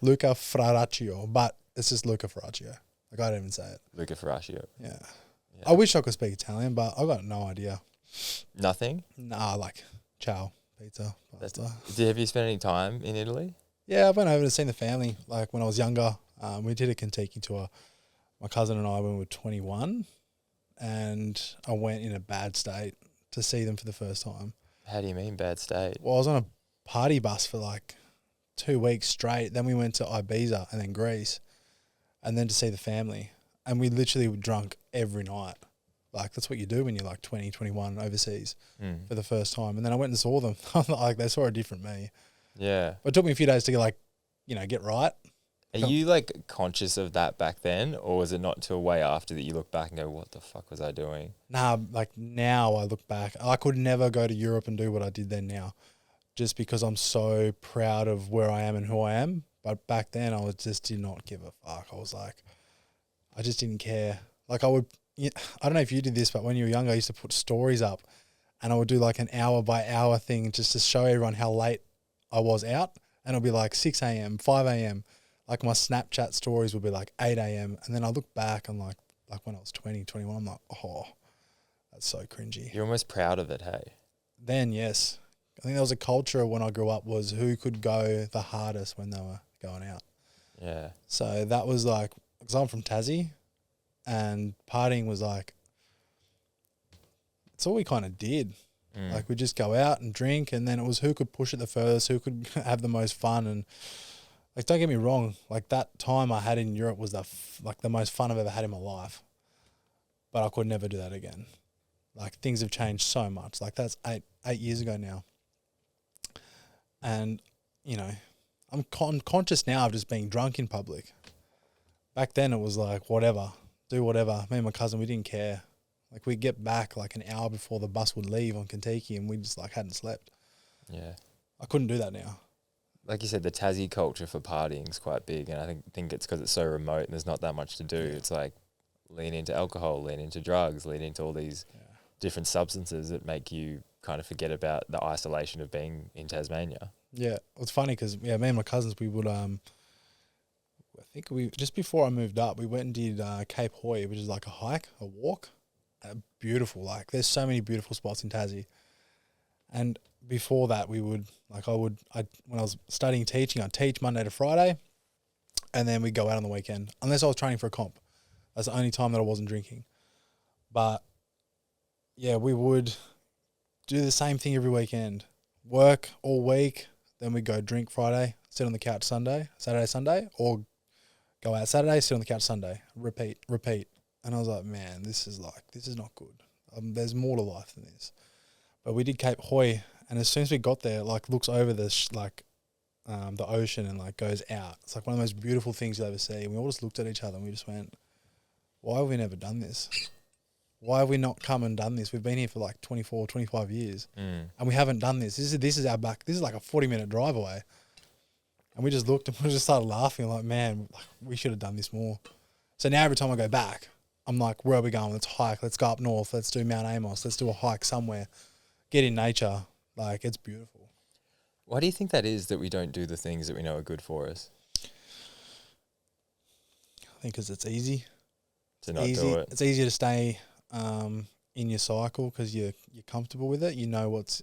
Luca Fraraccio, but it's just Luca Fraraccio. Like, I don't even say it. Luca Fraraccio. Yeah. Yeah. I wish I could speak Italian, but I got no idea. Nothing? Nah, like, ciao, pizza, pasta. Have you spent any time in Italy? Yeah, I went over to see the family, like, when I was younger. We did a Kentucky tour. My cousin and I, when we were 21, and I went in a bad state to see them for the first time. How do you mean bad state? Well, I was on a party bus for, like, 2 weeks straight. Then we went to Ibiza and then Greece, and then to see the family. And we literally were drunk every night. Like, that's what you do when you're like 20, 21 overseas for the first time. And then I went and saw them. Like, they saw a different me. Yeah. But it took me a few days to get, like, get right. Are you like conscious of that back then, or was it not until way after that you look back and go, what the fuck was I doing? Nah, like, now I look back. I could never go to Europe and do what I did then now, just because I'm so proud of where I am and who I am. But back then I just did not give a fuck. I was like, I just didn't care. Like, I don't know if you did this, but when you were younger, I used to put stories up and I would do like an hour by hour thing just to show everyone how late I was out. And it'll be like 6 a.m., 5 a.m. Like, my Snapchat stories would be like 8 a.m. And then I look back and like when I was 20, 21, I'm like, oh, that's so cringy. You're almost proud of it, hey? Then, yes. I think there was a culture when I grew up was who could go the hardest when they were going out. Yeah. So that was like, because I'm from Tassie, and partying was like, it's all we kind of did. Like, we just go out and drink, and then it was who could push it the furthest, who could have the most fun. And like, don't get me wrong, like, that time I had in Europe was the most fun I've ever had in my life. But I could never do that again. Like, things have changed so much. Like, that's eight years ago now. And, I'm conscious now of just being drunk in public. Back then it was like, whatever, do whatever. Me and my cousin, we didn't care. Like, we'd get back like an hour before the bus would leave on Kentucky, and we just like hadn't slept. Yeah. I couldn't do that now. Like you said, the Tassie culture for partying is quite big, and I think it's because it's so remote and there's not that much to do. Yeah. It's like lean into alcohol, lean into drugs, lean into all these different substances that make you kind of forget about the isolation of being in Tasmania. Yeah, it's funny because me and my cousins, we would I think just before I moved up, we went and did Cape Hoy, which is like a walk. Beautiful. Like, there's so many beautiful spots in Tassie. And before that, we would, like, when I was studying teaching, I'd teach Monday to Friday, and then we'd go out on the weekend, unless I was training for a comp. That's the only time that I wasn't drinking. But yeah, we would do the same thing every weekend. Work all week, then we'd go drink Friday, sit on the couch Saturday, Sunday, or go out Saturday, sit on the couch Sunday, repeat. And I was like, man, this is not good. There's more to life than this. But we did Cape Hoy, and as soon as we got there, like, looks over the ocean and like goes out. It's like one of the most beautiful things you'll ever see. And we all just looked at each other and we just went, why have we never done this? Why have we not come and done this? We've been here for like 24, 25 years and we haven't done this. This is our back. This is like a 40-minute drive away. And we just looked and we just started laughing like, man, we should have done this more. So now every time I go back, I'm like, where are we going? Let's hike. Let's go up north. Let's do Mount Amos. Let's do a hike somewhere. Get in nature. Like, it's beautiful. Why do you think that is, that we don't do the things that we know are good for us? I think because it's easy. To not do it. It's easier to stay in your cycle because you're comfortable with it. You know what's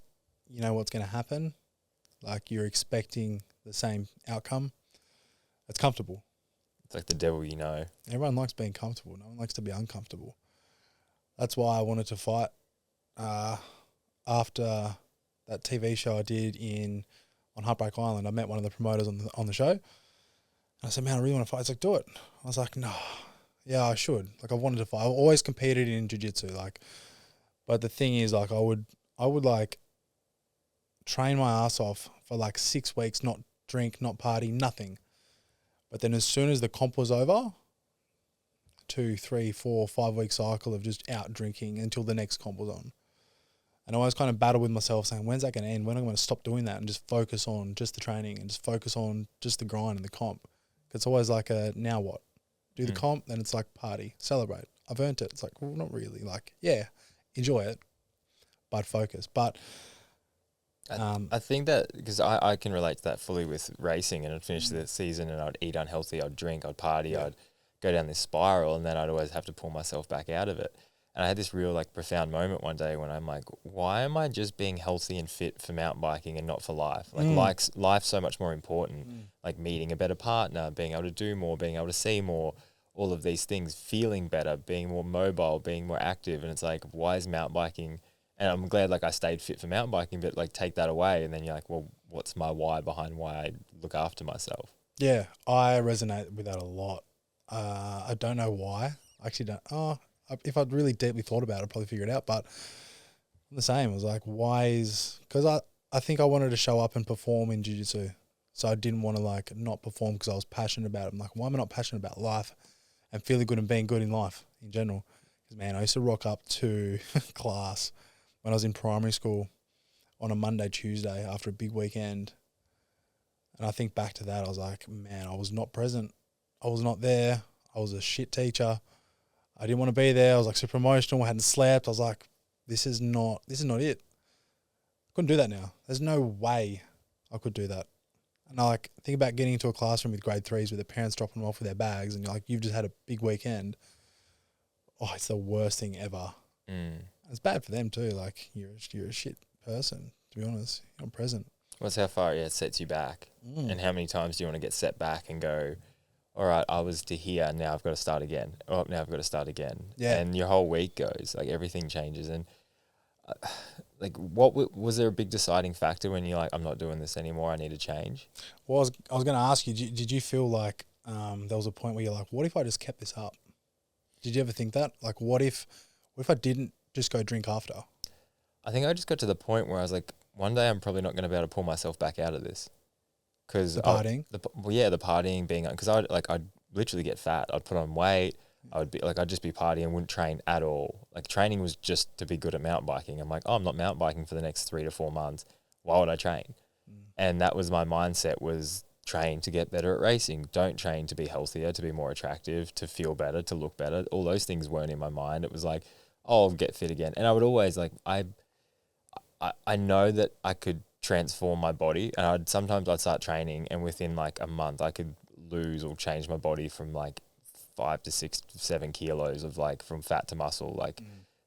going to happen. Like, you're expecting the same outcome. It's comfortable. It's like the devil you know. Everyone likes being comfortable. No one likes to be uncomfortable. That's why I wanted to fight after that TV show I did on Heartbreak Island. I met one of the promoters on the show. And I said, man, I really want to fight. He's like, do it. I was like, no. Yeah, I should. Like, I wanted to fight. I've always competed in jiu-jitsu. Like, but the thing is, like, I would like train my ass off for like 6 weeks, not drink, not party, nothing. But then as soon as the comp was over, 2, 3, 4, 5 week cycle of just out drinking until the next comp was on. And I always kind of battle with myself saying, when's that going to end? When am I going to stop doing that and just focus on just the training and just focus on just the grind and the comp? Because it's always like now what? Do the comp, then it's like party, celebrate. I've earned it. It's like, well, not really. Like, yeah, enjoy it, but focus. But I think that because I can relate to that fully with racing, and I'd finish the season and I'd eat unhealthy, I'd drink, I'd party, I'd go down this spiral, and then I'd always have to pull myself back out of it. And I had this real like profound moment one day when I'm like, why am I just being healthy and fit for mountain biking and not for life? Like life's so much more important. Like meeting a better partner, being able to do more, being able to see more, all of these things, feeling better, being more mobile, being more active. And it's like, why is mountain biking? And I'm glad like I stayed fit for mountain biking, but like take that away and then you're like, well, what's my why behind why I look after myself? Yeah, I resonate with that a lot. I don't know why. I actually don't. If I'd really deeply thought about it, I'd probably figure it out. But I'm the same. I was like, why is... Because I think I wanted to show up and perform in jiu-jitsu. So I didn't want to like not perform because I was passionate about it. I'm like, why am I not passionate about life and feeling good and being good in life in general? Because, man, I used to rock up to class when I was in primary school on a Monday, Tuesday after a big weekend. And I think back to that, I was like, man, I was not present. I was not there. I was a shit teacher. I didn't want to be there. I was like super emotional. I hadn't slept. I was like, this is not it. I couldn't do that now. There's no way I could do that. And I like think about getting into a classroom with grade 3s with their parents dropping them off with their bags and you're like, you've just had a big weekend. Oh, it's the worst thing ever. It's bad for them too. Like you're a shit person, to be honest. You're not present. What's how far it sets you back? And how many times do you want to get set back and go, all right, I was to here, now I've got to start again. Oh, now I've got to start again. Yeah. And your whole week goes, like everything changes. And like was there a big deciding factor when you're like, I'm not doing this anymore, I need to change? Well, I was going to ask you, did you feel like there was a point where you're like, what if I just kept this up? Did you ever think that? Like, what if I didn't just go drink after? I think I just got to the point where I was like, one day I'm probably not going to be able to pull myself back out of this. Cause the partying? The partying being, because I'd literally get fat. I'd put on weight. I'd just be partying, wouldn't train at all. Like training was just to be good at mountain biking. I'm like, oh, I'm not mountain biking for the next 3 to 4 months. Why would I train? And that was my mindset, was train to get better at racing. Don't train to be healthier, to be more attractive, to feel better, to look better. All those things weren't in my mind. It was like, oh, I'll get fit again. And I would always like, I know that I could transform my body, and sometimes I'd start training and within like a month I could lose or change my body from like 5 to 6 to 7 kilos of like from fat to muscle like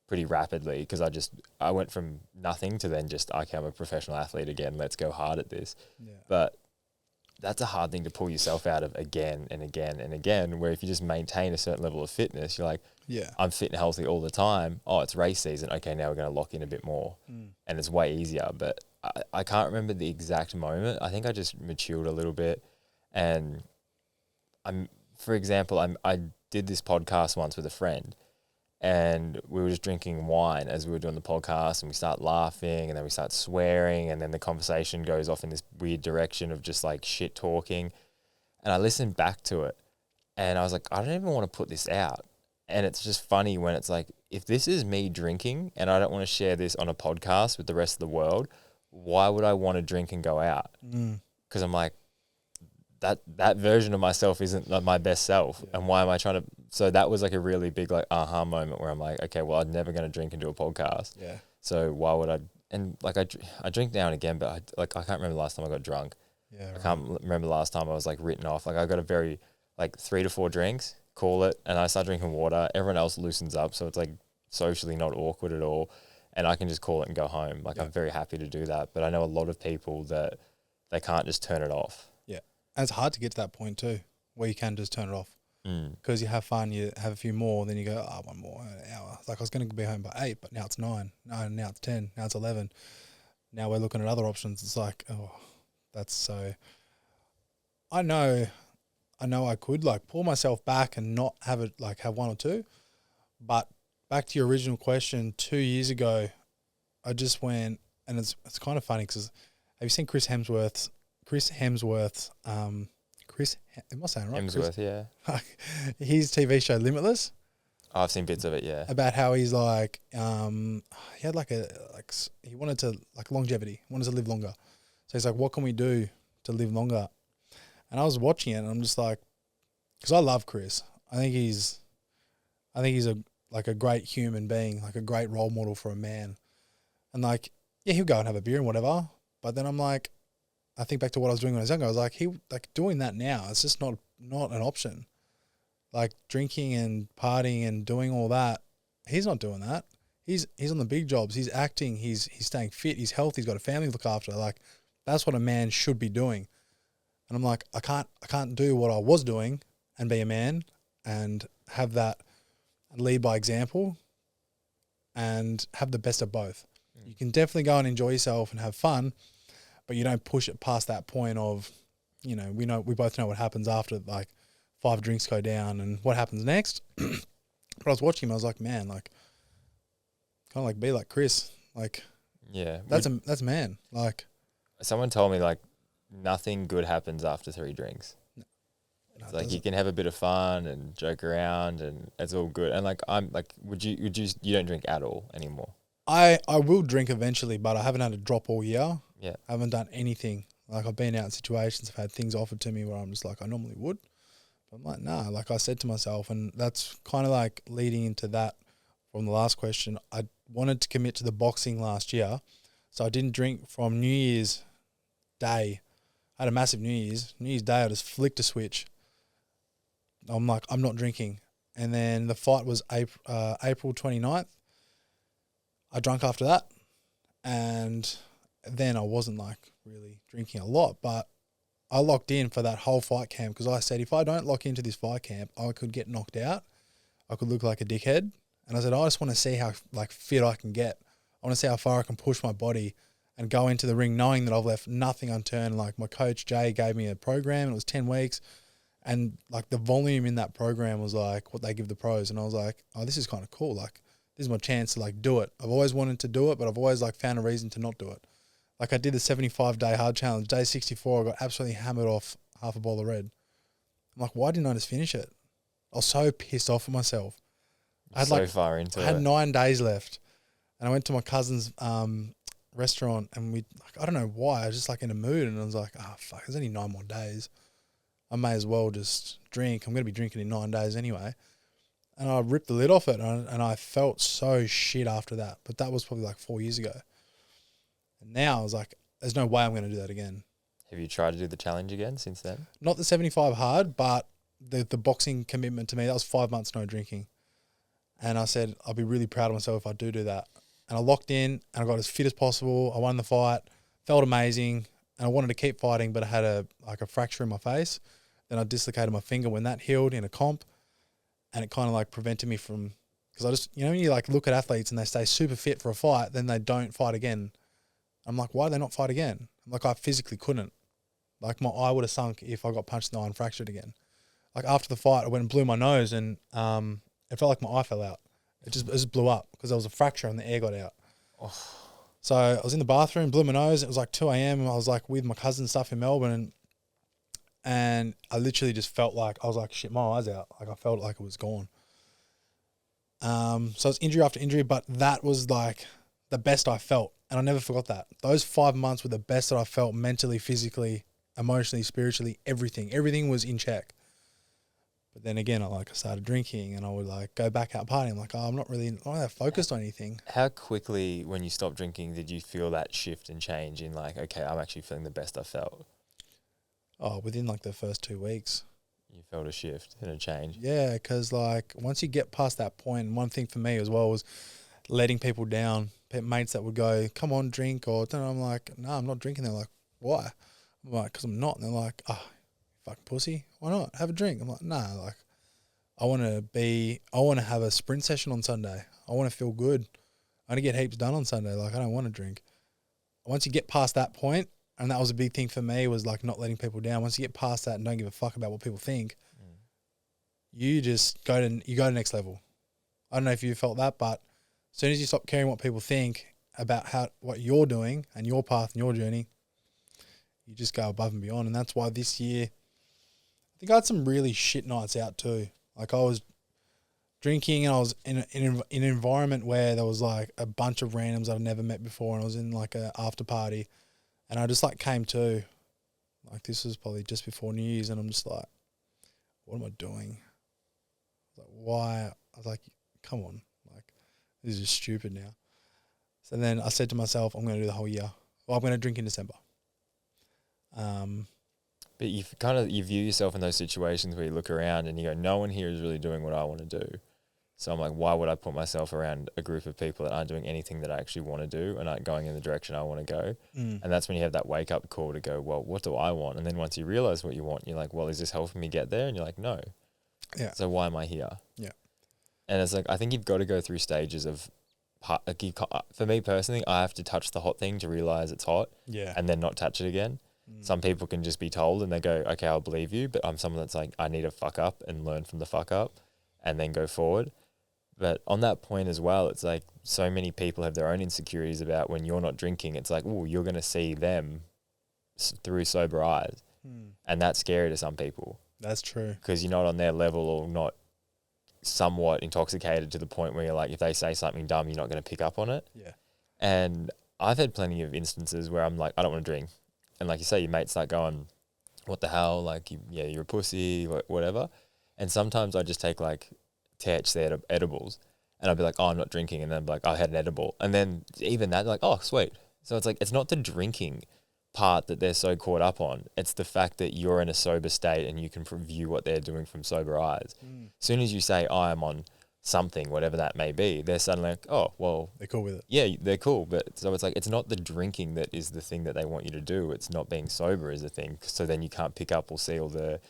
pretty rapidly, because I went from nothing to then just, okay, I'm a professional athlete again, let's go hard at this. But that's a hard thing to pull yourself out of again and again and again, where if you just maintain a certain level of fitness, you're like, I'm fit and healthy all the time. Oh, it's race season. Okay, now we're going to lock in a bit more. And it's way easier. But I can't remember the exact moment. I think I just matured a little bit. And for example, I did this podcast once with a friend, and we were just drinking wine as we were doing the podcast, and we start laughing and then we start swearing, and then the conversation goes off in this weird direction of just like shit talking. And I listened back to it and I was like, I don't even want to put this out. And it's just funny when it's like, if this is me drinking and I don't want to share this on a podcast with the rest of the world, why would I want to drink and go out? Because I'm like, that version of myself isn't like my best self. And why am I trying to... So that was like a really big like aha moment where I'm like, okay, well, I'm never going to drink and do a podcast. So why would I... And like I drink now and again, but I can't remember the last time I got drunk. I can't remember the last time I was like written off. Like I got a very like 3 to 4 drinks, call it, and I start drinking water. Everyone else loosens up, so it's like socially not awkward at all, and I can just call it and go home. Like I'm very happy to do that. But I know a lot of people that they can't just turn it off. And it's hard to get to that point too, where you can just turn it off. Because you have fun, you have a few more, then you go, one more, an hour. It's like I was going to be home by 8, but now it's 9. No, now it's 10. Now it's 11. Now we're looking at other options. It's like, oh, that's so... I know I could like pull myself back and not have it like have 1 or 2. But back to your original question, 2 years ago, I just went, and it's kind of funny because have you seen Chris Hemsworth's am I saying right? Hemsworth, his TV show Limitless. Oh, I've seen bits of it, About how he's like, he had he wanted to like longevity, wanted to live longer. So he's like, what can we do to live longer? And I was watching it, and I'm just like, because I love Chris. I think he's a great human being, like a great role model for a man. And like, he'll go and have a beer and whatever. But then I'm like, I think back to what I was doing when I was younger. I was like, doing that now, it's just not an option. Like drinking and partying and doing all that, he's not doing that. He's on the big jobs. He's acting. He's staying fit. He's healthy. He's got a family to look after. Like that's what a man should be doing. And I'm like, I can't do what I was doing and be a man and have that lead by example and have the best of both. You can definitely go and enjoy yourself and have fun, but you don't push it past that point of, we both know what happens after like 5 drinks go down and what happens next. But I was watching him, I was like, man, like kind of like be like Chris, like that's a man. Like someone told me like nothing good happens after 3 drinks. It's like you can have a bit of fun and joke around and it's all good. And like I'm like, you don't drink at all anymore? I will drink eventually, but I haven't had a drop all year. Yeah. I haven't done anything. Like I've been out in situations, I've had things offered to me where I'm just like, I normally would. But I'm like, nah, like I said to myself, and that's kind of like leading into that from the last question. I wanted to commit to the boxing last year. So I didn't drink from New Year's Day. I had a massive New Year's Day. I just flicked a switch. I'm like, I'm not drinking. And then the fight was April 29th. I drank after that. And then I wasn't like really drinking a lot, but I locked in for that whole fight camp because I said, if I don't lock into this fight camp, I could get knocked out. I could look like a dickhead. And I said, I just want to see how like fit I can get. I want to see how far I can push my body and go into the ring knowing that I've left nothing unturned. Like my coach, Jay, gave me a program and it was 10 weeks. And like the volume in that program was like what they give the pros. And I was like, oh, this is kind of cool. Like this is my chance to like do it. I've always wanted to do it, but I've always like found a reason to not do it. Like I did the 75-day hard challenge. Day 64, I got absolutely hammered off half a bowl of red. I'm like, why didn't I just finish it? I was so pissed off with myself. I had far into it. I had 9 days left. And I went to my cousin's restaurant and I don't know why, I was just like in a mood and I was like, fuck, there's only 9 more days. I may as well just drink. I'm going to be drinking in 9 days anyway. And I ripped the lid off it and I felt so shit after that. But that was probably like 4 years ago. And now I was like, there's no way I'm going to do that again. Have you tried to do the challenge again since then? Not the 75 hard, but the boxing commitment to me, that was 5 months no drinking. And I said, I'll be really proud of myself if I do that. And I locked in and I got as fit as possible. I won the fight, felt amazing. And I wanted to keep fighting, but I had a fracture in my face. Then I dislocated my finger when that healed in a comp. And it kind of like prevented me from, because I just, when you like look at athletes and they stay super fit for a fight, then they don't fight again. I'm like, why do they not fight again? I'm like, I physically couldn't. Like my eye would have sunk if I got punched in the eye and fractured again. Like after the fight, I went and blew my nose and it felt like my eye fell out. It just blew up because there was a fracture and the air got out. Oh. So I was in the bathroom, blew my nose. It was like 2 a.m. I was like with my cousin and stuff in Melbourne and I literally just felt like, I was like, shit, my eye's out. Like I felt like it was gone. So it's injury after injury, but that was like the best I felt. And I never forgot that. Those 5 months were the best that I felt mentally, physically, emotionally, spiritually, everything. Everything was in check. But then again, I started drinking and I would like go back out partying. I'm like, I'm not that focused on anything. How quickly when you stopped drinking did you feel that shift and change in like, okay, I'm actually feeling the best I felt? Oh, within like the first 2 weeks. You felt a shift and a change? Yeah, because like once you get past that point, and one thing for me as well was letting people down. Mates that would go, come on, drink, or I'm like, no, I'm not drinking. They're like, why? I'm like, because I'm not. And they're like, fucking pussy, why not? Have a drink. I'm like, nah, like, I want to have a sprint session on Sunday. I want to feel good. I want to get heaps done on Sunday. Like, I don't want to drink. Once you get past that point, and that was a big thing for me, was like not letting people down. Once you get past that and don't give a fuck about what people think, you just go to next level. I don't know if you felt that, but as soon as you stop caring what people think about what you're doing and your path and your journey, you just go above and beyond. And that's why this year, I think I had some really shit nights out too. Like I was drinking and I was in an environment where there was like a bunch of randoms I've never met before, and I was in like a after party, and I just like came to, like this was probably just before New Year's, and I'm just like, what am I doing? I was like, why? I was like, come on, like this is just stupid now. So then I said to myself, I'm going to do the whole year. well, I'm going to drink in December. But you view yourself in those situations where you look around and you go, no one here is really doing what I want to do. So I'm like, why would I put myself around a group of people that aren't doing anything that I actually want to do and aren't going in the direction I want to go? And that's when you have that wake up call to go, well, what do I want? And then once you realize what you want, you're like, well, is this helping me get there? And you're like, no. Yeah. So why am I here? Yeah. And it's like, I think you've got to go through stages of, like for me personally, I have to touch the hot thing to realize it's hot. Yeah. And then not touch it again. Some people can just be told and they go, okay, I'll believe you. But I'm someone that's like, I need to fuck up and learn from the fuck up and then go forward. But on that point as well, it's like so many people have their own insecurities about when you're not drinking. It's like, oh, you're going to see them through sober eyes. And that's scary to some people. That's true. Because you're not on their level or not somewhat intoxicated to the point where you're like, if they say something dumb, you're not going to pick up on it. Yeah. And I've had plenty of instances where I'm like, I don't want to drink. And like you say, your mates start going, what the hell? Like, you're a pussy, whatever. And sometimes I just take like THC edibles and I'll be like, oh, I'm not drinking. And then I'll be like, I had an edible. And then even that, like, oh, sweet. So it's like, it's not the drinking part that they're so caught up on. It's the fact that you're in a sober state and you can view what they're doing from sober eyes. As soon as you say, I am on something, whatever that may be, they're suddenly like, oh, well, they're cool with it. Yeah, they're cool. But so it's like, it's not the drinking that is the thing that they want you to do. It's not being sober is the thing. So then you can't pick up or see all the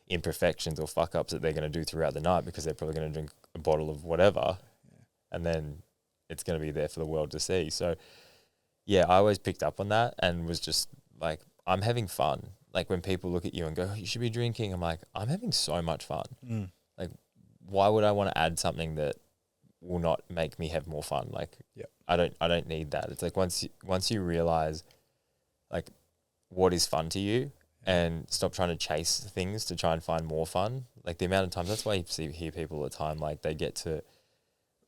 imperfections or fuck ups that they're going to do throughout the night because they're probably going to drink a bottle of whatever. And then it's going to be there for the world to see. So yeah, I always picked up on that and was just like, I'm having fun. Like when people look at you and go, oh, you should be drinking. I'm like, I'm having so much fun. Like, why would I want to add something that will not make me have more fun? Like, I don't need that. It's like once you realize like what is fun to you and stop trying to chase things to try and find more fun. Like the amount of times, that's why you hear people all the time, like they get to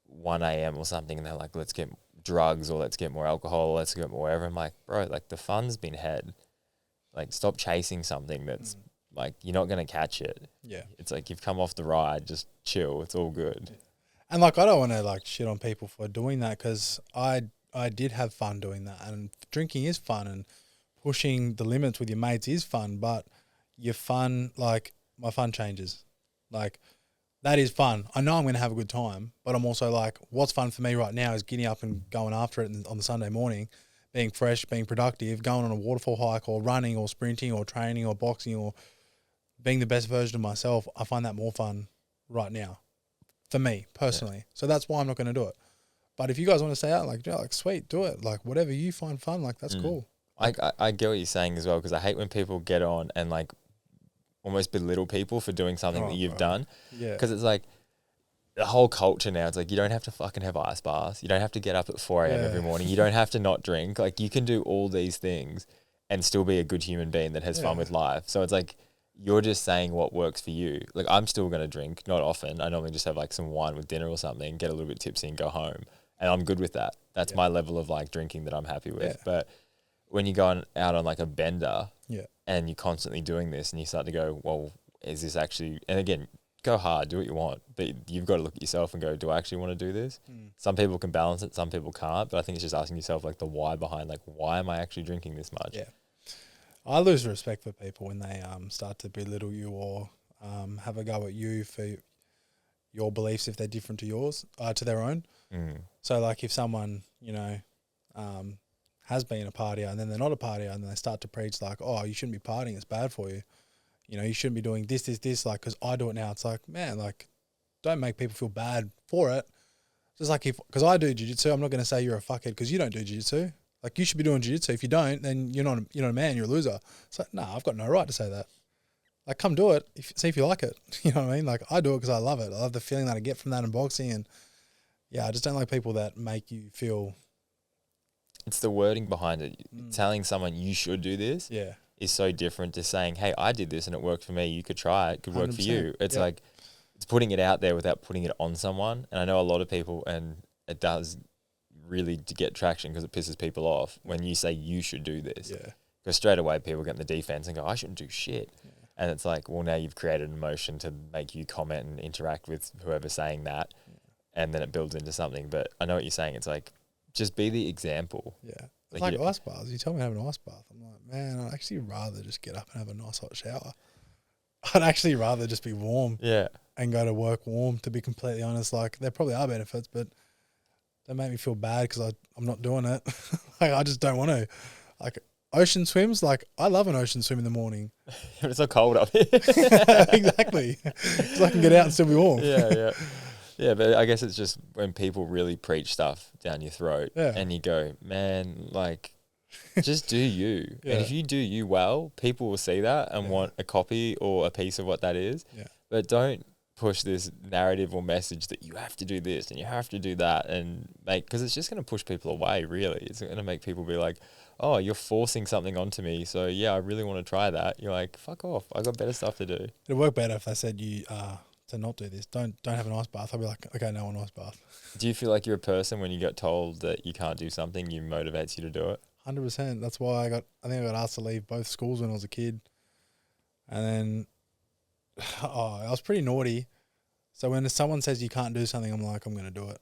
1 a.m. or something and they're like, let's get drugs or let's get more alcohol, or let's get more whatever. I'm like, bro, like the fun's been had. Like stop chasing something that's like, you're not going to catch it. Yeah. It's like you've come off the ride, just chill. It's all good. And like, I don't want to like shit on people for doing that because I did have fun doing that, and drinking is fun and pushing the limits with your mates is fun, but your fun, like my fun changes. Like that is fun. I know I'm going to have a good time, but I'm also like, what's fun for me right now is getting up and going after it on the Sunday morning, being fresh, being productive, going on a waterfall hike or running or sprinting or training or boxing or being the best version of myself. I find that more fun right now for me personally. So that's why I'm not going to do it. But if you guys want to stay out, like, like sweet, do it. Like whatever you find fun, like that's cool. I get what you're saying as well, because I hate when people get on and like almost belittle people for doing something that you've done. Yeah. Because it's like the whole culture now, it's like you don't have to fucking have ice baths. You don't have to get up at 4 a.m. every morning. You don't have to not drink. Like you can do all these things and still be a good human being that has fun with life. So it's like you're just saying what works for you. Like I'm still going to drink, not often. I normally just have like some wine with dinner or something, get a little bit tipsy and go home. And I'm good with that. That's my level of like drinking that I'm happy with. Yeah. But when you're going out on like a bender and you're constantly doing this and you start to go, well, is this actually, and again, go hard, do what you want, but you've got to look at yourself and go, do I actually want to do this? Some people can balance it, some people can't, but I think it's just asking yourself like the why behind, like, why am I actually drinking this much? Yeah. I lose respect for people when they start to belittle you or have a go at you for your beliefs if they're different to yours, to their own. So like if someone, you know, has been a partier and then they're not a partier and then they start to preach like, oh, you shouldn't be partying, it's bad for you. You know, you shouldn't be doing this, like, because I do it now. It's like, man, like, don't make people feel bad for it. Just like because I do jiu-jitsu, I'm not going to say you're a fuckhead because you don't do jiu-jitsu. Like, you should be doing jiu-jitsu. If you don't, then you're not a man, you're a loser. It's like, nah, I've got no right to say that. Like, come do it, see if you like it. You know what I mean? Like, I do it because I love it. I love the feeling that I get from that in boxing. And, yeah, I just don't like people that make you feel... It's the wording behind it. Telling someone you should do this is so different to saying, hey, I did this and it worked for me. You could try it. It could work for you. It's like, it's putting it out there without putting it on someone. And I know a lot of people, and it does really to get traction because it pisses people off when you say you should do this. Yeah. Because straight away people get in the defense and go, I shouldn't do shit. Yeah. And it's like, well, now you've created an emotion to make you comment and interact with whoever's saying that. Yeah. And then it builds into something. But I know what you're saying. It's like, just be the example. Yeah. It's like ice baths. You tell me to have an ice bath. I'm like, man, I'd actually rather just get up and have a nice hot shower. I'd actually rather just be warm. Yeah. And go to work warm, to be completely honest. Like, there probably are benefits, but they make me feel bad because I'm not doing it. Like, I just don't want to. Like, ocean swims, like, I love an ocean swim in the morning. It's so cold up here. Exactly. So I can get out and still be warm. Yeah. Yeah, but I guess it's just when people really preach stuff down your throat and you go, man, like, just do you. And if you do you well, people will see that and want a copy or a piece of what that is. Yeah. But don't push this narrative or message that you have to do this and you have to do that, and because it's just going to push people away, really. It's going to make people be like, oh, you're forcing something onto me, so yeah, I really want to try that. You're like, fuck off, I got better stuff to do. It'd work better if they said you to not do this. Don't have an ice bath. I'll be like, okay, no, an ice bath. Do you feel like you're a person when you get told that you can't do something, you motivates you to do it? 100%. That's why I think I got asked to leave both schools when I was a kid. And then I was pretty naughty. So when someone says you can't do something, I'm like, I'm going to do it.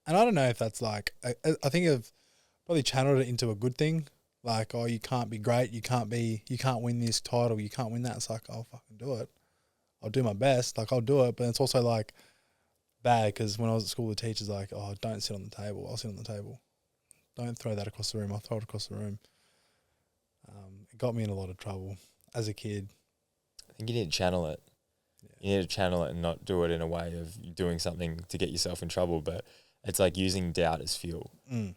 And I don't know if that's like, I think I've probably channeled it into a good thing. Like, oh, you can't be great. You can't win this title. You can't win that. It's like, I'll fucking do it. I'll do my best. Like, I'll do it. But it's also like bad because when I was at school, the teacher's like, oh, don't sit on the table. I'll sit on the table. Don't throw that across the room. I'll throw it across the room. It got me in a lot of trouble as a kid. I think you need to channel it. You need to channel it and not do it in a way of doing something to get yourself in trouble, but it's like using doubt as fuel.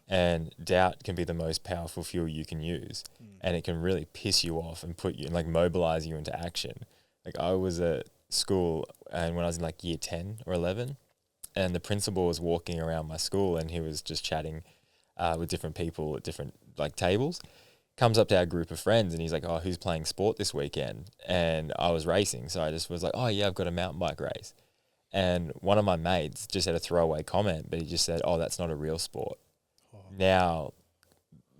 And doubt can be the most powerful fuel you can use. And it can really piss you off and put you, like, mobilize you into action. Like, I was at school and when I was in like year 10 or 11, and the principal was walking around my school and he was just chatting with different people at different like tables. Comes up to our group of friends and he's like, oh, who's playing sport this weekend? And I was racing. So I just was like, oh yeah, I've got a mountain bike race. And one of my mates just had a throwaway comment, but he just said, oh, that's not a real sport. Oh. Now,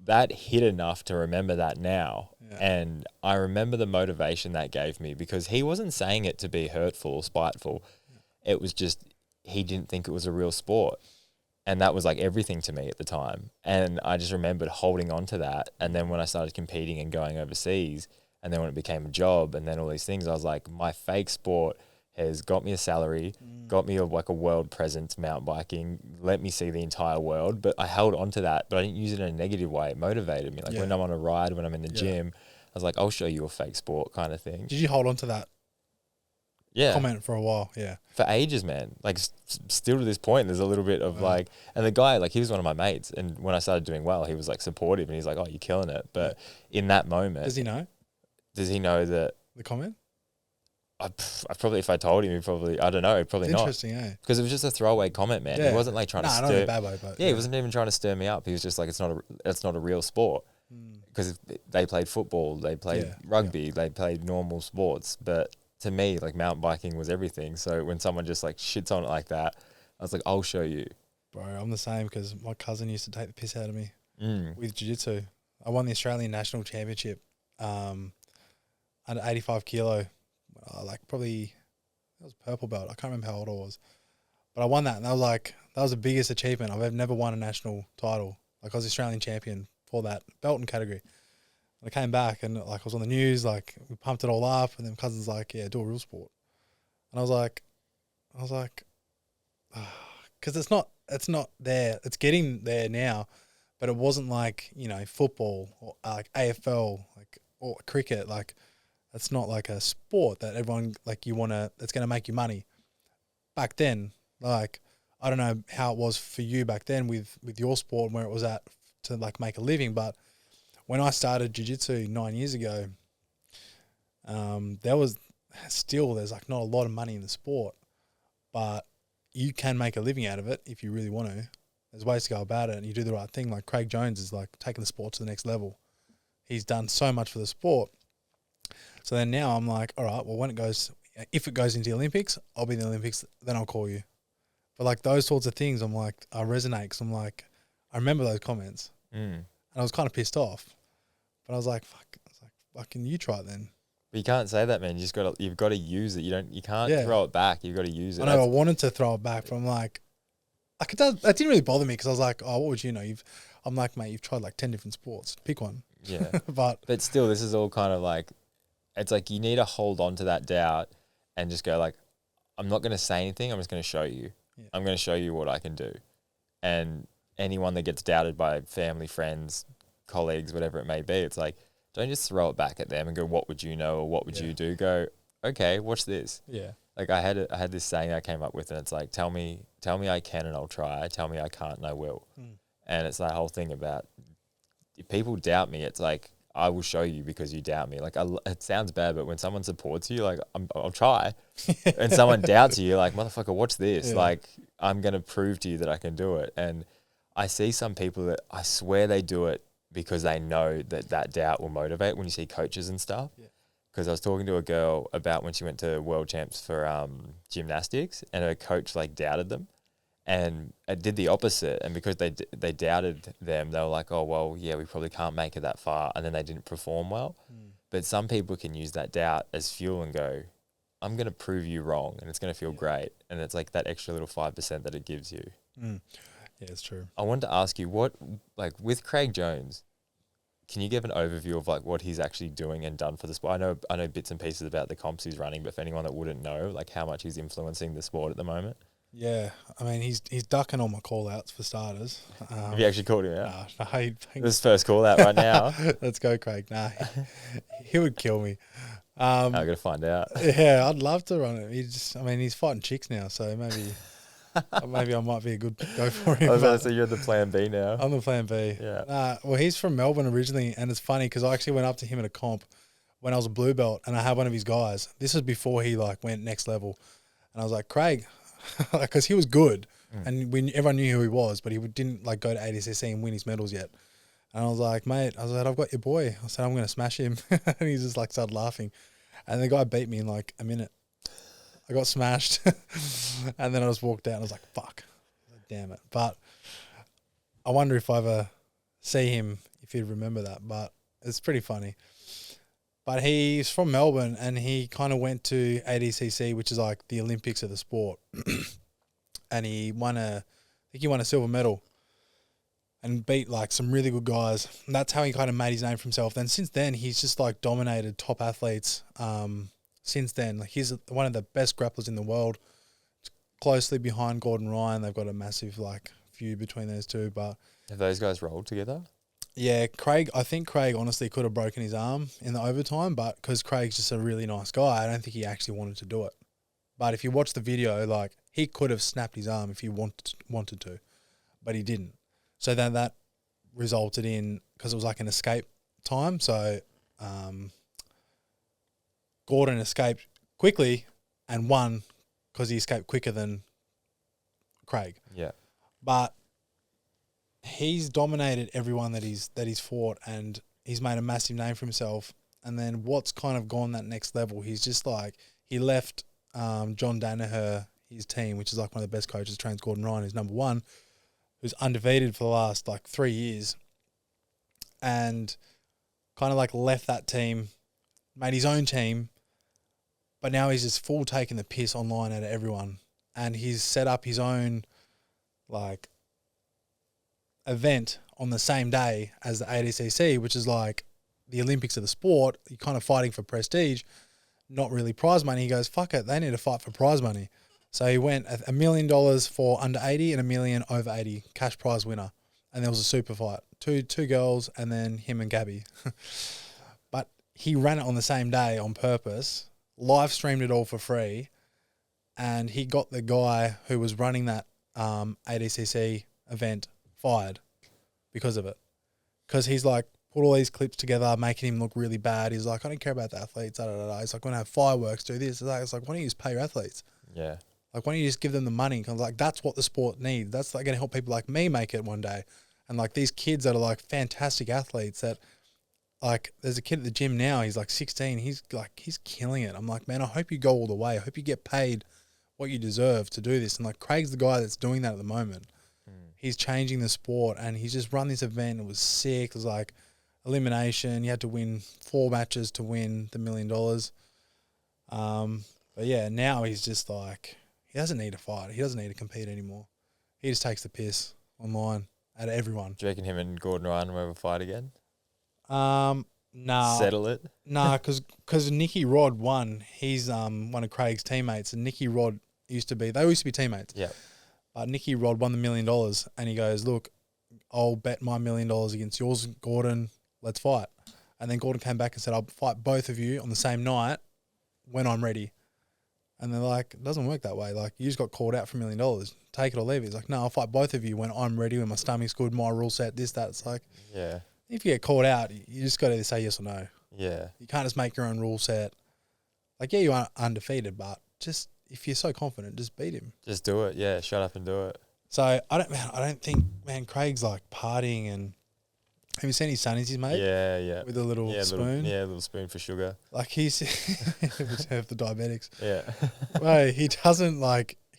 that hit enough to remember that now. Yeah. And I remember the motivation that gave me because he wasn't saying it to be hurtful or spiteful. Yeah. It was just, he didn't think it was a real sport. And that was like everything to me at the time. And I just remembered holding on to that. And then when I started competing and going overseas, and then when it became a job and then all these things, I was like, my fake sport has got me a salary, got me a world presence mountain biking, let me see the entire world. But I held on to that, but I didn't use it in a negative way. It motivated me. Like when I'm on a ride, when I'm in the gym, I was like, I'll show you a fake sport kind of thing. Did you hold on to that comment for a while? Yeah. For ages, man. Like still to this point, there's a little bit of like, and the guy, like he was one of my mates. And when I started doing well, he was like supportive and he's like, oh, you're killing it. But in that moment. Does he know? Does he know that? The comment? I probably, if I told him, he probably, I don't know, probably not. Interesting, eh? Because it was just a throwaway comment, man. He wasn't like trying to stir. Not in a bad way, but he wasn't even trying to stir me up. He was just like, it's not a real sport. Because they played football, they played rugby, they played normal sports. But to me, like mountain biking was everything. So when someone just like shits on it like that, I was like, I'll show you. Bro, I'm the same because my cousin used to take the piss out of me with jiu-jitsu. I won the Australian National Championship under 85 kilo. Like probably, it was purple belt. I can't remember how old I was. But I won that and that was the biggest achievement. I've never won a national title. Like I was Australian champion for that belt and category. And I came back and like I was on the news, like we pumped it all up and then cousin's like, yeah, do a real sport. And I was like, because it's not there. It's getting there now, but it wasn't like, you know, football or like AFL, like or cricket. Like it's not like a sport that everyone like that's going to make you money. Back then, like I don't know how it was for you back then with your sport and where it was at to like make a living, but when I started jiu-jitsu 9 years ago, there's like not a lot of money in the sport, but you can make a living out of it if you really want to. There's ways to go about it and you do the right thing. Like Craig Jones is like taking the sport to the next level. He's done so much for the sport. So then now I'm like, all right, well if it goes into the Olympics, I'll be in the Olympics, then I'll call you. But like those sorts of things, I'm like, I resonate because I'm like, I remember those comments and I was kind of pissed off. But I was like, fuck, can you try it then? But you can't say that, man. You've got to use it. You can't throw it back. You've got to use it. I know I wanted to throw it back, but I'm like, it didn't really bother me because I was like, oh, what would you know? I'm like, mate, you've tried like 10 different sports. Pick one. Yeah. But But still, this is all kind of like, it's like you need to hold on to that doubt and just go like, I'm not going to say anything. I'm just going to show you. Yeah. I'm going to show you what I can do. And anyone that gets doubted by family, friends, colleagues, whatever it may be, it's like, don't just throw it back at them and go, what would you know? Or what would you do? Go, okay, watch this. yeah, Like I had this saying I came up with, and it's like, tell me I can and I'll try. Tell me I can't and I will. And it's that whole thing about, if people doubt me, it's like, I will show you because you doubt me. Like it sounds bad, but when someone supports you, like I'll try, and someone doubts you, you're like, motherfucker, watch this. Yeah. Like I'm gonna prove to you that I can do it. And I see some people that I swear they do it because they know that doubt will motivate. When you see coaches and stuff, because I was talking to a girl about when she went to world champs for gymnastics, and her coach like doubted them. And it did the opposite, and because they doubted them, they were like, "Oh well, yeah, we probably can't make it that far," and then they didn't perform well. But some people can use that doubt as fuel and go, "I'm going to prove you wrong, and it's going to feel great," and it's like that extra little 5% that it gives you. Yeah, it's true. I wanted to ask you, what, like with Craig Jones, can you give an overview of like what he's actually doing and done for the sport? I know bits and pieces about the comps he's running, but for anyone that wouldn't know, like how much he's influencing the sport at the moment. Yeah, I mean, he's ducking all my call-outs for starters. Have you actually called him out? Nah, This is first call out right now. Let's go, Craig. Nah, he would kill me. I'm going to find out. Yeah, I'd love to run it. He's fighting chicks now, so maybe I might be a good go for him. I was about to say you're the plan B now. I'm the plan B. Yeah. Well, he's from Melbourne originally, and it's funny because I actually went up to him at a comp when I was a blue belt, and I had one of his guys. This was before he like went next level, and I was like, Craig, because he was good, and everyone knew who he was, but he didn't like go to ADCC and win his medals yet. And I was like, mate, I said, I've got your boy. I said, I'm going to smash him. And he just like started laughing. And the guy beat me in like a minute. I got smashed. And then I just walked out and I was like, fuck. Damn it. But I wonder if I ever see him, if he'd remember that. But it's pretty funny. But he's from Melbourne and he kind of went to ADCC, which is like the Olympics of the sport. And he won I think he won a silver medal. And beat like some really good guys. And that's how he kind of made his name for himself. Then since then, he's just like dominated top athletes. Since then, like he's one of the best grapplers in the world, closely behind Gordon Ryan. They've got a massive like feud between those two. But have those guys rolled together? Yeah, I think Craig honestly could have broken his arm in the overtime, but because Craig's just a really nice guy, I don't think he actually wanted to do it. But if you watch the video, like he could have snapped his arm if he wanted to, but he didn't. So then that resulted in, because it was like an escape time, so Gordon escaped quickly and won because he escaped quicker than Craig. Yeah. But he's dominated everyone that he's fought, and he's made a massive name for himself. And then what's kind of gone that next level, he's just like, he left John Danaher, his team, which is like one of the best coaches, trains Gordon Ryan, who's number one, who's undefeated for the last like 3 years, and kind of like left that team, made his own team, but now he's just full taking the piss online out of everyone. And he's set up his own like event on the same day as the ADCC, which is like the Olympics of the sport. You're kind of fighting for prestige, not really prize money. He goes, fuck it, they need to fight for prize money. So he went $1 million for under 80 and $1 million over 80, cash prize winner. And there was a super fight, two girls and then him and Gabby. But he ran it on the same day on purpose, live streamed it all for free, and he got the guy who was running that ADCC event fired because of it. Because he's like put all these clips together, making him look really bad. He's like, I don't care about the athletes. Da, da, da, da. He's like, we're going to have fireworks, do this. It's like, why don't you just pay your athletes? Yeah. Like, why don't you just give them the money? Because, like, that's what the sport needs. That's, like, going to help people like me make it one day. And, like, these kids that are, like, fantastic athletes that, like, there's a kid at the gym now. He's, like, 16. He's killing it. I'm like, man, I hope you go all the way. I hope you get paid what you deserve to do this. And, like, Craig's the guy that's doing that at the moment. He's changing the sport, and he's just run this event. It was sick. It was, like, elimination. You had to win 4 matches to win the $1 million. But, yeah, now he's just, like... He doesn't need to fight. He doesn't need to compete anymore. He just takes the piss online. out of everyone. Do you reckon him and Gordon Ryan will ever fight again? Nah. Settle it? Nah, because Nicky Rod won. He's one of Craig's teammates, and Nicky Rod they used to be teammates. Yeah. Nicky Rod won the $1 million, and he goes, look, I'll bet my $1 million against yours, Gordon. Let's fight. And then Gordon came back and said, I'll fight both of you on the same night when I'm ready. And they're like, it doesn't work that way. Like, you just got called out for $1 million. Take it or leave it. He's like, no, I'll fight both of you when I'm ready, when my stomach's good, my rule set, this, that. It's like, yeah. If you get called out, you just got to say yes or no. Yeah. You can't just make your own rule set. Like, yeah, you are undefeated, but just if you're so confident, just beat him. Just do it. Yeah, shut up and do it. So I don't think Craig's like partying and have you seen his sonnies he's made? Yeah, yeah. With a little spoon. A little spoon for sugar. Like he's have the diabetics. Yeah. Right, he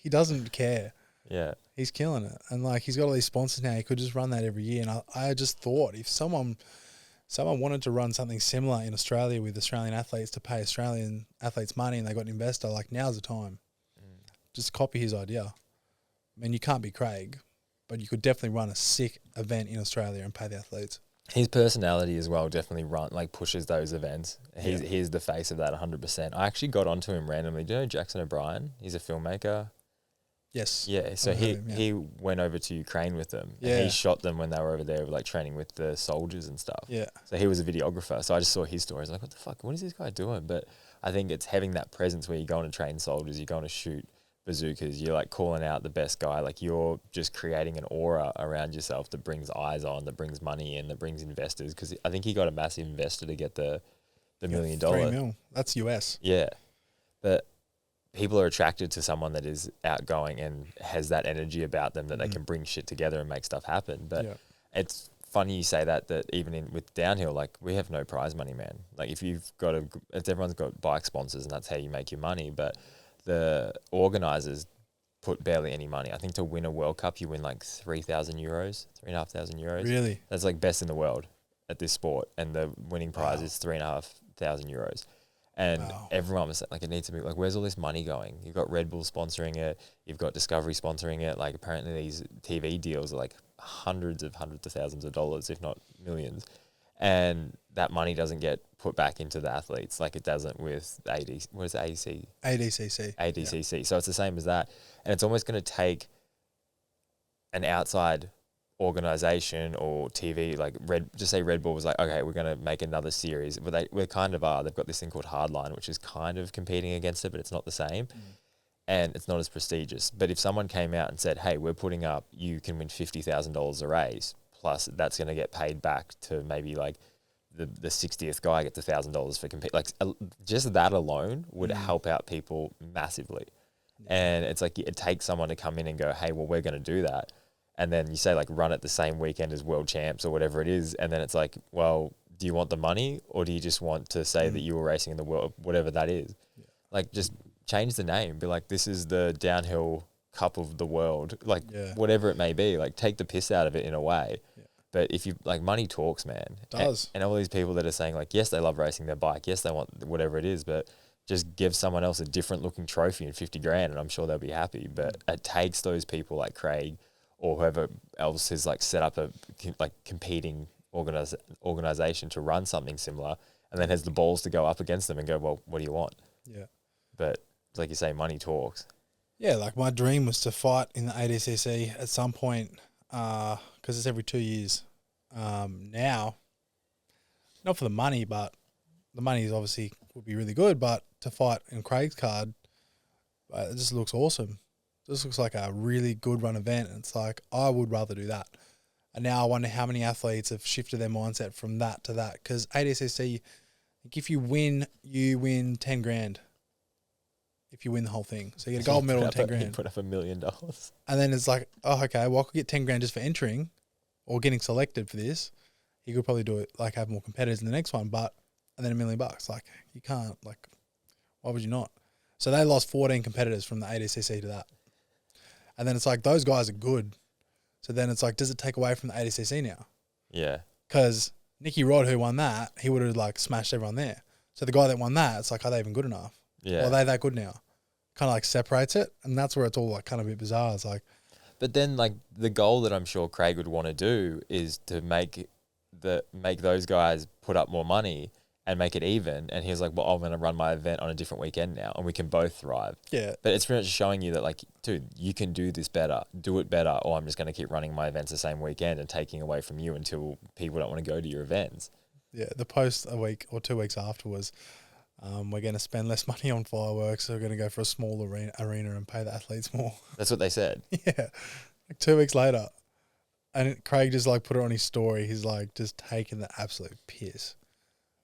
doesn't care. Yeah. He's killing it. And like he's got all these sponsors now, he could just run that every year. And I just thought if someone wanted to run something similar in Australia with Australian athletes to pay Australian athletes money and they got an investor, like now's the time. Just copy his idea. I mean, you can't be Craig, but you could definitely run a sick event in Australia and pay the athletes. His personality as well definitely pushes those events. He's the face of that 100%. I actually got onto him randomly. Do you know Jackson O'Brien? He's a filmmaker. Yes. Yeah, so he went over to Ukraine with them. Yeah. And he shot them when they were over there like training with the soldiers and stuff. Yeah. So he was a videographer. So I just saw his story. I was like, what the fuck? What is this guy doing? But I think it's having that presence where you're going to train soldiers, you're going to shoot bazookas, you're like calling out the best guy, like you're just creating an aura around yourself that brings eyes on, that brings money in, that brings investors. Because I think he got a massive investor to get the $1 million. $3 million. That's US. Yeah, but people are attracted to someone that is outgoing and has that energy about them that they can bring shit together and make stuff happen. But it's funny you say that even with downhill, like we have no prize money, man. Like if everyone's got bike sponsors and that's how you make your money, but the organisers put barely any money. I think to win a World Cup, you win like 3,000 euros, 3,500 euros. Really? That's like best in the world at this sport. And the winning prize is 3,500 euros. And everyone was like, it needs to be like, where's all this money going? You've got Red Bull sponsoring it. You've got Discovery sponsoring it. Like apparently these TV deals are like hundreds of thousands of dollars, if not millions. And that money doesn't get put back into the athletes like it doesn't with ADCC. ADCC. Yeah. So it's the same as that. And it's almost going to take an outside organisation or TV, like Red Bull was like, okay, we're going to make another series. But we kind of are. They've got this thing called Hardline, which is kind of competing against it, but it's not the same. And it's not as prestigious. But if someone came out and said, hey, we're putting up, you can win $50,000 a race, plus that's going to get paid back to maybe like the 60th guy gets $1,000 for compete. Like just that alone would help out people massively. And it's like it takes someone to come in and go, hey, well, we're going to do that. And then you say like run it the same weekend as world champs or whatever it is. And then it's like, well, do you want the money or do you just want to say that you were racing in the world, whatever that is? Yeah. Like just change the name. Be like, this is the downhill cup of the world. Like whatever it may be, like take the piss out of it in a way. Yeah. But if you like money talks, man. It does. And all these people that are saying like, yes, they love racing their bike. Yes, they want whatever it is, but just give someone else a different looking trophy and 50 grand and I'm sure they'll be happy. But it takes those people like Craig or whoever else has like set up a like competing organization to run something similar and then has the balls to go up against them and go, well, what do you want? Yeah. But like you say, money talks. Yeah, like my dream was to fight in the ADCC at some point because it's every 2 years. Now, not for the money, but the money is obviously would be really good, but to fight in Craig's card, it just looks awesome. This looks like a really good run event. And it's like, I would rather do that. And now I wonder how many athletes have shifted their mindset from that to that. Because ADCC, if you win 10 grand. If you win the whole thing. So you get a gold medal and 10 grand. You put up $1 million. And then it's like, oh, okay, well, I could get 10 grand just for entering or getting selected for this. You could probably do it, like have more competitors in the next one, and then $1 million. Like, you can't, like, why would you not? So they lost 14 competitors from the ADCC to that. And then it's like, those guys are good. So then it's like, does it take away from the ADCC now? Yeah. Because Nicky Rod, who won that, he would have like smashed everyone there. So the guy that won that, it's like, are they even good enough? Yeah. Or are they that good now? Kind of like separates it. And that's where it's all like kind of a bit bizarre. It's like, But then, like, the goal that I'm sure Craig would want to do is to make those guys put up more money and make it even. And he's like, well, I'm going to run my event on a different weekend now, and we can both thrive. Yeah. But it's pretty much showing you that, like, dude, you can do this better, do it better, or I'm just going to keep running my events the same weekend and taking away from you until people don't want to go to your events. Yeah, the post a week or 2 weeks after was, we're going to spend less money on fireworks, so we're going to go for a small arena and pay the athletes more. That's what they said. Yeah, like 2 weeks later. And Craig just like put it on his story. He's like just taking the absolute piss.